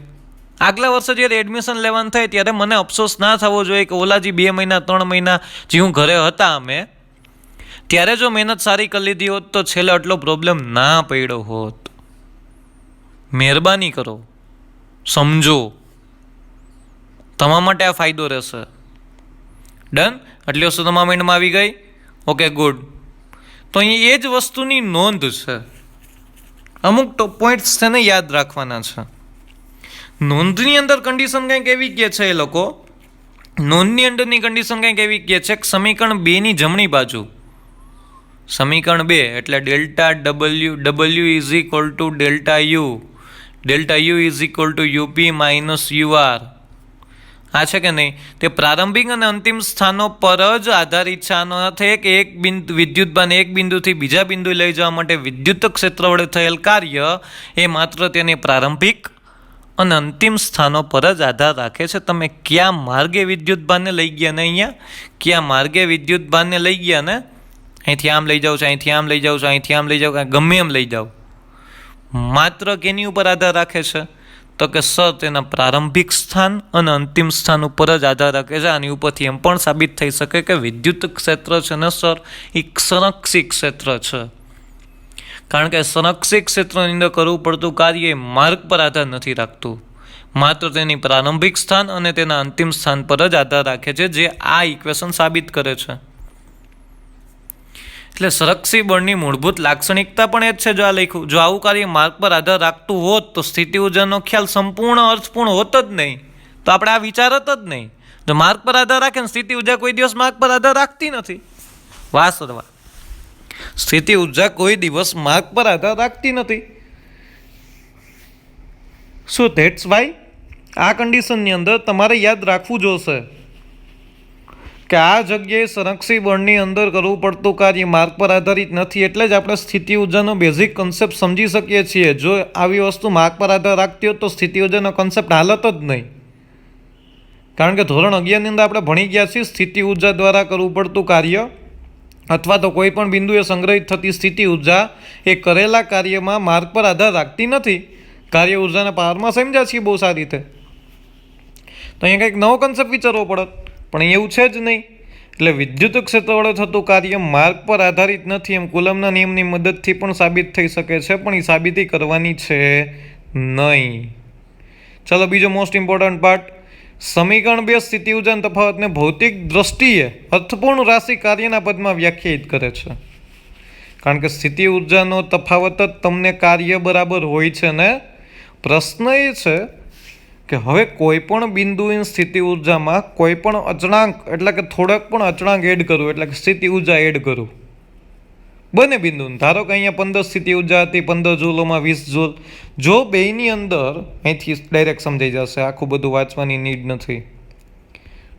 આગલા વર્ષે જ્યારે એડમિશન લેવાનું થાય ત્યારે મને અફસોસ ના થવો જોઈએ કે ઓલાજી 2 મહિના 3 મહિના જે હું ઘરે હતા અમે ત્યારે જો મહેનત સારી કરી લીધી હોત તો છેલ્લે આટલો પ્રોબ્લેમ ના પડ્યો હોત. મહેરબાની કરો, સમજો. તમારા માટે આ ફાયદો રહેશે. ડન? આટલી વસ્તુ તમારા માઇન્ડમાં આવી ગઈ? Okay, good. તો અહીં એ જ વસ્તુની નોંધ છે. અમુક પોઈન્ટ્સ છે ને યાદ રાખવાના છે. નોંધની અંદર કન્ડિશન કંઈક એવી કહે છે એ લોકો, નોંધની અંદરની કન્ડિશન કંઈક એવી કહે છે કે સમીકરણ 2ની જમણી બાજુ, સમીકરણ 2 એટલે delta W is equal to delta you is equal two UP minus UR. આ છે કે નહીં? તે પ્રારંભિક અને અંતિમ સ્થાનો પર જ આધારિત છે. આનો અર્થ એ કે એક વિદ્યુતભારને એક બિંદુથી બીજા બિંદુ લઈ જવા માટે વિદ્યુત ક્ષેત્ર વડે થયેલ કાર્ય એ માત્ર તેની પ્રારંભિક અને અંતિમ સ્થાનો પર જ આધાર રાખે છે. તમે કયા માર્ગે વિદ્યુતભારને લઈ ગયા ને અહીંયા કયા માર્ગે વિદ્યુતભારને લઈ ગયા ને અહીંથી આમ લઈ જાઓ છો, અહીંથી આમ લઈ જાઓ છો, અહીંથી આમ લઈ જાઓ, ગમે એમ લઈ જાઓ, માત્ર કેની ઉપર આધાર રાખે છે? તો કે સર તેના પ્રારંભિક સ્થાન અને અંતિમ સ્થાન ઉપર જ આધાર રાખે છે. આની ઉપરથી એમ પણ સાબિત થઈ શકે કે વિદ્યુત ક્ષેત્ર છે ને સર એ સંરક્ષિત ક્ષેત્ર છે. કારણ કે સંરક્ષિત ક્ષેત્રની અંદર કરવું પડતું કાર્ય એ માર્ગ પર આધાર નથી રાખતું, માત્ર તેની પ્રારંભિક સ્થાન અને તેના અંતિમ સ્થાન પર જ આધાર રાખે છે, જે આ ઇક્વેશન સાબિત કરે છે. એટલે સંરક્ષી બળની મૂળભૂત લાક્ષણિકતા પણ એ જ છે. જો આ લખ્યું, જો આવું કાર્ય માર્ગ પર આધાર રાખતું હોત તો સ્થિતિ ઉર્જાનો ખ્યાલ સંપૂર્ણ અર્થપૂર્ણ હોત જ નહીં. તો આપણે આ વિચારત જ નહીં. જો માર્ગ પર આધાર રાખે ને સ્થિતિ ઉર્જા કોઈ દિવસ માર્ગ પર આધાર રાખતી નથી. વાહ સરવા, સ્થિતિ ઉર્જા કોઈ દિવસ માર્ગ પર આધાર રાખતી નથી. સો ધેટ્સ વાય આ કન્ડિશનની અંદર તમારે યાદ રાખવું જોશે કે આ જગ્યાએ સંરક્ષી બળની અંદર કરવું પડતું કાર્ય માર્ગ પર આધારિત નથી. એટલે જ આપણે સ્થિતિ ઉર્જાનો બેઝિક કન્સેપ્ટ સમજી શકીએ છીએ. જો આવી વસ્તુ માર્ગ પર આધાર રાખતી હોત તો સ્થિતિ ઉર્જાનો કન્સેપ્ટ હાલત જ નહીં. કારણ કે ધોરણ 11ની અંદર આપણે ભણી ગયા છીએ સ્થિતિ ઉર્જા દ્વારા કરવું પડતું કાર્ય અથવા તો કોઈ પણ બિંદુએ સંગ્રહિત થતી સ્થિતિ ઉર્જા એ કરેલા કાર્યમાં માર્ગ પર આધાર રાખતી નથી. કાર્ય ઉર્જાના પાવરમાં સમજ્યા છીએ બહુ સારી રીતે. તો અહીંયા કંઈક નવો કન્સેપ્ટ વિચારવો પડે, પણ એવું છે જ નહીં. એટલે વિદ્યુત ક્ષેત્ર વડે થતું કાર્ય માર્ગ પર આધારિત નથી એમ કુલમના નિયમની મદદથી પણ સાબિત થઈ શકે છે, પણ એ સાબિતી કરવાની છે નહીં. ચાલો બીજો મોસ્ટ ઇમ્પોર્ટન્ટ પાર્ટ, સમીકરણ 2 સ્થિતિ ઉર્જાના તફાવતને ભૌતિક દ્રષ્ટિએ અર્થપૂર્ણ રાશિ કાર્યના પદમાં વ્યાખ્યાયિત કરે છે. કારણ કે સ્થિતિ ઉર્જાનો તફાવત જ તમને કાર્ય બરાબર હોય છે ને. પ્રશ્ન એ છે કે હવે કોઈ પણ બિંદુની સ્થિતિ ઉર્જામાં કોઈ પણ અચળાંક એટલે કે થોડાક પણ અચળાંક એડ કરું એટલે કે સ્થિતિ ઉર્જા એડ કરું બંને બિંદુને. ધારો કે અહીંયા 15 સ્થિતિ ઉર્જા હતી, 15 જૂલોમાં 20 જૂલ. જો બેયની અંદર અહીંથી ડાયરેક્ટ સમજાઈ જશે, આખું બધું વાંચવાની નીડ નથી.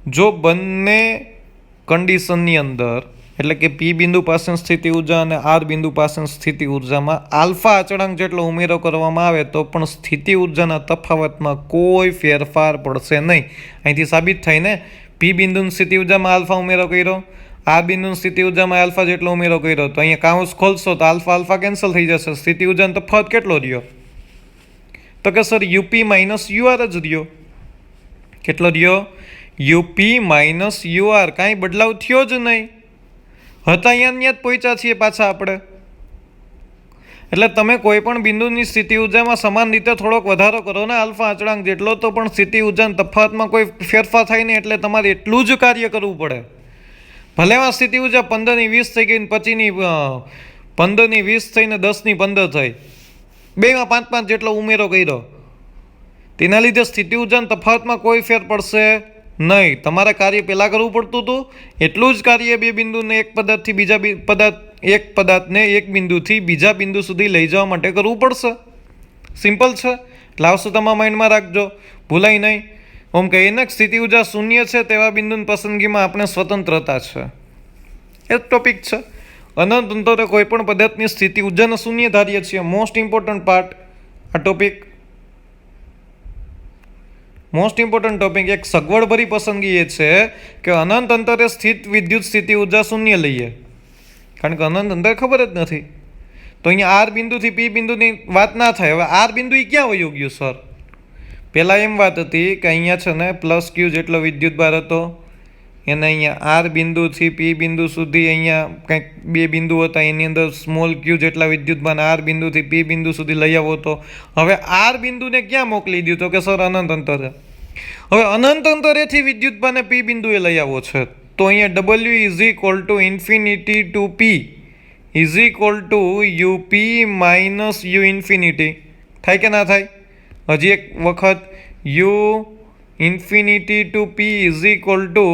જો બંને કન્ડિશનની અંદર એટલે કે પી બિંદુ પાસે સ્થિતિ ઉર્જા અને આર બિંદુ પાસે સ્થિતિ ઉર્જામાં આલ્ફા અચળાંક જેટલો ઉમેરો કરવામાં આવે તો પણ સ્થિતિ ઉર્જાના તફાવતમાં કોઈ ફેરફાર પડશે નહીં. અહીંથી સાબિત થાય ને, પી બિંદુની સ્થિતિ ઉર્જામાં આલ્ફા ઉમેરો કર્યો, આ બિંદુની સ્થિતિ ઉર્જામાં આલ્ફા જેટલો ઉમેરો કર્યો, તો અહીંયા કાઉન્સ ખોલશો તો આલ્ફા આલ્ફા કેન્સલ થઈ જશે. સ્થિતિ ઉર્જાનો તફાવત કેટલો રહ્યો? તો કે સર યુપી માઇનસ યુઆર જ રહ્યો. કેટલો રહ્યો? UP minus UR. કાંઈ બદલાવ થયો જ નહીં. હતા અહીંયા જ પહોંચ્યા છીએ પાછા આપણે. એટલે તમે કોઈ પણ બિંદુની સ્થિતિ ઉર્જામાં સમાન રીતે થોડોક વધારો કરો ને આલ્ફા અચળાંક જેટલો, તો પણ સ્થિતિ ઉર્જાના તફાવતમાં કોઈ ફેરફાર થાય નહીં. એટલે તમારે એટલું જ કાર્ય કરવું પડે. ભલે એમાં સ્થિતિ ઉર્જા 15ની 20 થઈ ગઈ ને 15ની 20 થઈને 10ની 15 થઈ, બેમાં 5-5 જેટલો ઉમેરો કર્યો, તેના લીધે સ્થિતિ ઉર્જાના તફાવતમાં કોઈ ફેર પડશે નહીં. તમારે કાર્ય પહેલાં કરવું પડતું હતું એટલું જ કાર્ય બે બિંદુને એક પદાર્થથી બીજા એક પદાર્થને એક બિંદુથી બીજા બિંદુ સુધી લઈ જવા માટે કરવું પડશે. સિમ્પલ છે. એટલે આવશે તમારા માઇન્ડમાં રાખજો, ભૂલાય નહીં. ઓમ કહીએ ને સ્થિતિ ઉર્જા શૂન્ય છે તેવા બિંદુની પસંદગીમાં આપણે સ્વતંત્રતા છે. એ જ ટોપિક છે. અનંત અંતરે કોઈ પણ પદાર્થની સ્થિતિ ઉર્જાને શૂન્ય ધારીએ છીએ. મોસ્ટ ઇમ્પોર્ટન્ટ પાર્ટ આ ટોપિક. Most important topic. એક સગવડભરી પસંદગી એ છે કે અનંત અંતરે સ્થિત વિદ્યુત સ્થિતિ ઉર્જા શૂન્ય લઈએ. કારણ કે અનંત અંતર ખબર જ નથી. તો અહીંયા આર બિંદુથી પી બિંદુની વાત ના થાય. હવે આર બિંદુ એ ક્યાં વયું ગયું સર? પહેલાં એમ વાત હતી કે અહીંયા છે ને પ્લસ ક્યુ જેટલો વિદ્યુત ભાર હતો, એને અહીંયા આર બિંદુથી પી બિંદુ સુધી અહીંયા કંઈક બે બિંદુ હતા, એની અંદર સ્મોલ ક્યુ જેટલા વિદ્યુતભાર આર બિંદુથી પી બિંદુ સુધી લઈ આવ્યો હતો. હવે આર બિંદુને ક્યાં મોકલી દીધો કે સર અનંત અંતરે. હવે અનંત અંતરેથી વિદ્યુતભારને પી બિંદુએ લઈ આવ્યો છે. તો અહીંયા W is equal to infinity two P is equal to UP minus U infinity. થાય કે ના થાય? હજી એક વખત, U infinity two P is equal to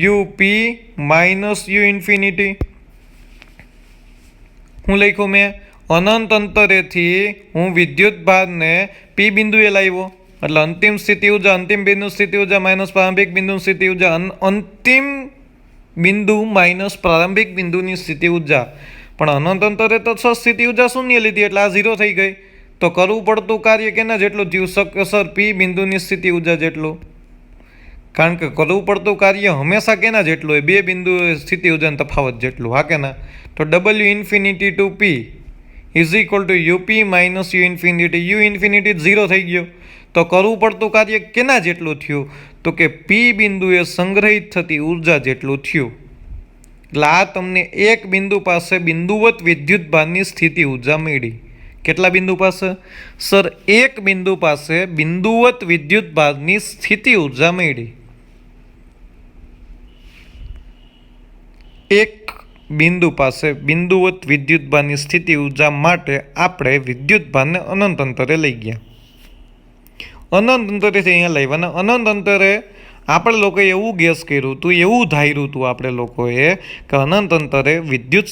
UP minus U infinity. હું લખ્યું મેં? અનંત અંતરેથી હું વિદ્યુત ભારને પી બિંદુએ લાવ્યો એટલે અંતિમ સ્થિતિ ઉર્જા, અંતિમ બિંદુ સ્થિતિ ઉર્જા માઇનસ પ્રારંભિક બિંદુ સ્થિતિ ઉર્જા, અંતિમ બિંદુ માઇનસ પ્રારંભિક બિંદુની સ્થિતિ ઉર્જા. પણ અનંત અંતરે તો સ્થિતિ ઉર્જા શૂન્ય લીધી એટલે આ 0 થઈ ગઈ. તો કરવું પડતું કાર્ય કેના જેટલું થયું? સર પી બિંદુની સ્થિતિ ઉર્જા જેટલું. કારણ કે કરવું પડતું કાર્ય હંમેશા કેના જેટલું હોય? બે બિંદુ સ્થિતિ ઉર્જાના તફાવત જેટલું. હા કે ના? તો W infinity two P is equal to UP minus U infinity. U infinity 0 થઈ ગયો. તો કરવું પડતું કાર્ય કેના જેટલું થયું? તો કે પી બિંદુએ સંગ્રહિત થતી ઉર્જા જેટલું થયું. એટલે આ તમને એક બિંદુ પાસે બિંદુવત વિદ્યુત ભારની સ્થિતિ ઉર્જા મળી. કેટલા બિંદુ પાસે? સર એક બિંદુ પાસે બિંદુવત વિદ્યુત ભારની સ્થિતિ ઉર્જા મળી. એક બિંદુ પાસે બિંદુવત વિદ્યુતભારની સ્થિતિ ઉર્જા માટે આપણે વિદ્યુતભારને અનંત અંતરે લઈ ગયા. અનંત અંતરેથી અહીંયા લાવ્યા અને અનંત અંતરે આપણે લોકોએ એવું ગેસ કર્યું હતું, એવું ધાર્યું હતું આપણે લોકોએ કે અનંત અંતરે વિદ્યુત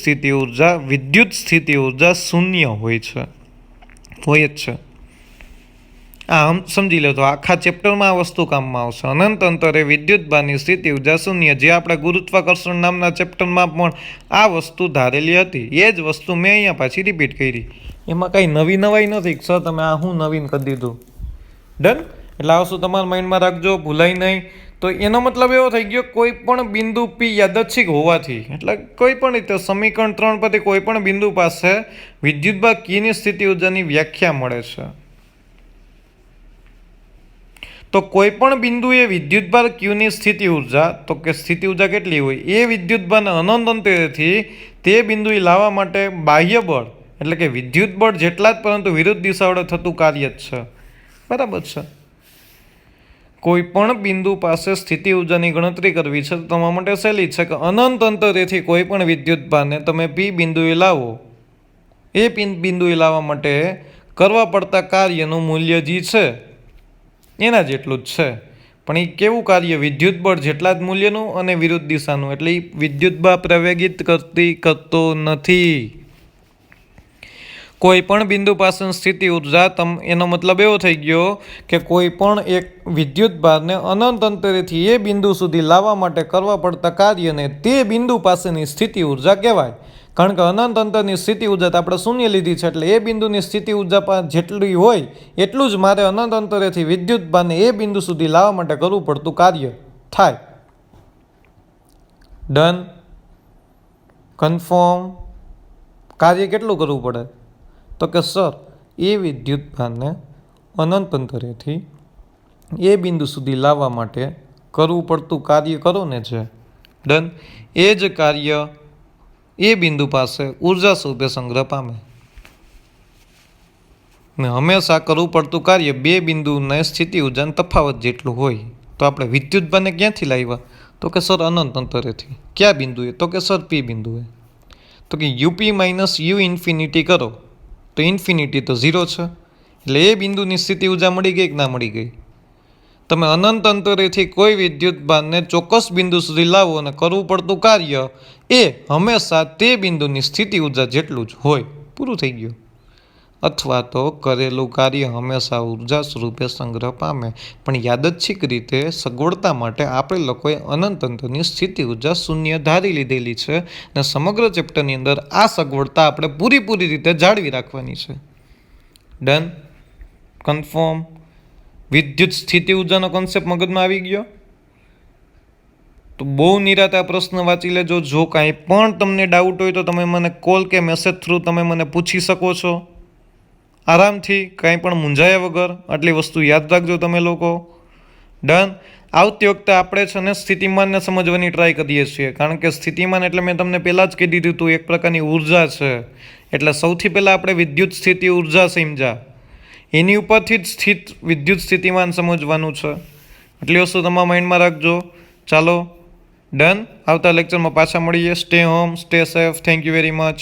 સ્થિતિ ઉર્જા શૂન્ય હોય જ છે. આમ સમજી લો તો આખા ચેપ્ટરમાં આ વસ્તુ કામમાં આવશે. અનંત અંતરે વિદ્યુતભારની સ્થિતિ ઉર્જા શૂન્ય, જે આપણે ગુરુત્વાકર્ષણ નામના ચેપ્ટરમાં પણ આ વસ્તુ ધારેલી હતી. એ જ વસ્તુ મેં અહીંયા પાછી રિપીટ કરી. એમાં કાંઈ નવી નવાઈ નથી. સર તમે આ હું નવીન કરી દીધું. ડન. એટલે આ વસ્તુ તમારા માઇન્ડમાં રાખજો, ભૂલાય નહીં. તો એનો મતલબ એવો થઈ ગયો, કોઈ પણ બિંદુ પી યાદચ્છિક હોવાથી, એટલે કોઈ પણ રીતે સમીકરણ 3 પરથી કોઈ પણ બિંદુ પાસે વિદ્યુતભાર કીની સ્થિતિ ઉર્જાની વ્યાખ્યા મળે છે. તો કોઈ પણ બિંદુએ વિદ્યુતભાર ક્યુની સ્થિતિ ઉર્જા, તો કે સ્થિતિ ઉર્જા કેટલી હોય, એ વિદ્યુતભારને અનંત અંતરેથી તે બિંદુએ લાવવા માટે બાહ્ય બળ, એટલે કે વિદ્યુત બળ જેટલા જ પરંતુ વિરુદ્ધ દિશા વડે થતું કાર્ય જ છે. બરાબર છે. કોઈ પણ બિંદુ પાસે સ્થિતિ ઉર્જાની ગણતરી કરવી છે તો તમારા માટે સહેલી છે કે અનંત અંતરેથી કોઈ પણ વિદ્યુતભારને તમે પી બિંદુએ લાવો, એ બિંદુએ લાવવા માટે કરવા પડતા કાર્યનું મૂલ્ય જે છે એના જેટલું જ છે. પણ એ કેવું કાર્ય? વિદ્યુત બળ જેટલા જ મૂલ્યનું અને વિરુદ્ધ દિશાનું. એટલે એ વિદ્યુતભાર પ્રવેગિત કરતો નથી. કોઈ પણ બિંદુ પાસેની સ્થિતિ ઉર્જા, એનો મતલબ એવો થઈ ગયો કે કોઈ પણ એક વિદ્યુતભારને અનંત અંતરેથી એ બિંદુ સુધી લાવવા માટે કરવા પડતા કાર્યને તે બિંદુ પાસેની સ્થિતિ ઉર્જા કહેવાય. કારણ કે અનંત અંતરની સ્થિતિ ઉર્જા આપણે શૂન્ય લીધી છે, એટલે એ બિંદુની સ્થિતિ ઉર્જા જેટલી હોય એટલું જ મારે અનંત અંતરેથી વિદ્યુતભારને એ બિંદુ સુધી લાવવા માટે કરવું પડતું કાર્ય થાય. ડન. કન્ફર્મ. કાર્ય કેટલું કરવું પડે? તો કે સર એ વિદ્યુતભારને અનંત અંતરેથી એ બિંદુ સુધી લાવવા માટે કરવું પડતું કાર્ય કરો ને છે. ડન. એ જ કાર્ય એ બિંદુ પાસે ઉર્જા સ્વરૂપે સંગ્રહ પામે. ને હંમેશા કરવું પડતું કાર્ય બે બિંદુને સ્થિતિ ઉર્જાનું તફાવત જેટલું હોય. તો આપણે વિદ્યુતભારને ક્યાંથી લાવ્યા? તો કે સર અનંત અંતરેથી. ક્યાં બિંદુએ? તો કે સર પી બિંદુએ. તો કે યુપી માઇનસ યુ ઇન્ફિનિટી કરો તો ઇન્ફિનિટી તો 0 છે. એટલે એ બિંદુની સ્થિતિ ઉર્જા મળી ગઈ કે ના મળી ગઈ? તમે અનંત અંતરેથી કોઈ વિદ્યુતભારને ચોક્કસ બિંદુ સુધી લાવો અને કરવું પડતું કાર્ય એ હંમેશા તે બિંદુની સ્થિતિ ઉર્જા જેટલું જ હોય. પૂરું થઈ ગયું. અથવા તો કરેલું કાર્ય હંમેશા ઉર્જા સ્વરૂપે સંગ્રહ પામે. પણ યાદચ્છિક રીતે સગવડતા માટે આપણે લોકોએ અનંત અંતરની સ્થિતિ ઉર્જા શૂન્ય ધારી લીધેલી છે અને સમગ્ર ચેપ્ટરની અંદર આ સગવડતા આપણે પૂરી રીતે જાળવી રાખવાની છે. ડન. કન્ફર્મ. વિદ્યુત સ્થિતિ ઉર્જાનો કોન્સેપ્ટ મગજમાં આવી ગયો? તો બહુ નિરાતે આ પ્રશ્ન વાંચી લેજો. જો કાંઈ પણ તમને ડાઉટ હોય તો તમે મને કોલ કે મેસેજ થ્રુ તમે મને પૂછી શકો છો આરામથી, કાંઈ પણ મૂંઝાયા વગર. આટલી વસ્તુ યાદ રાખજો તમે લોકો. ડન. આવતી વખતે આપણે છે ને સ્થિતિમાનને સમજવાની ટ્રાય કરીએ છીએ. કારણ કે સ્થિતિમાન એટલે મેં તમને પહેલાં જ કહી દીધું હતું, એક પ્રકારની ઉર્જા છે. એટલે સૌથી પહેલાં આપણે વિદ્યુત સ્થિતિ ઉર્જા સમજ્યા, એની ઉપરથી જ વિદ્યુત સ્થિતિમાન સમજવાનું છે. એટલી વસ્તુ તમારા માઇન્ડમાં રાખજો. ચાલો ડન. આવતા લેક્ચરમાં પાછા મળીએ. Stay home, stay safe. Thank you very much.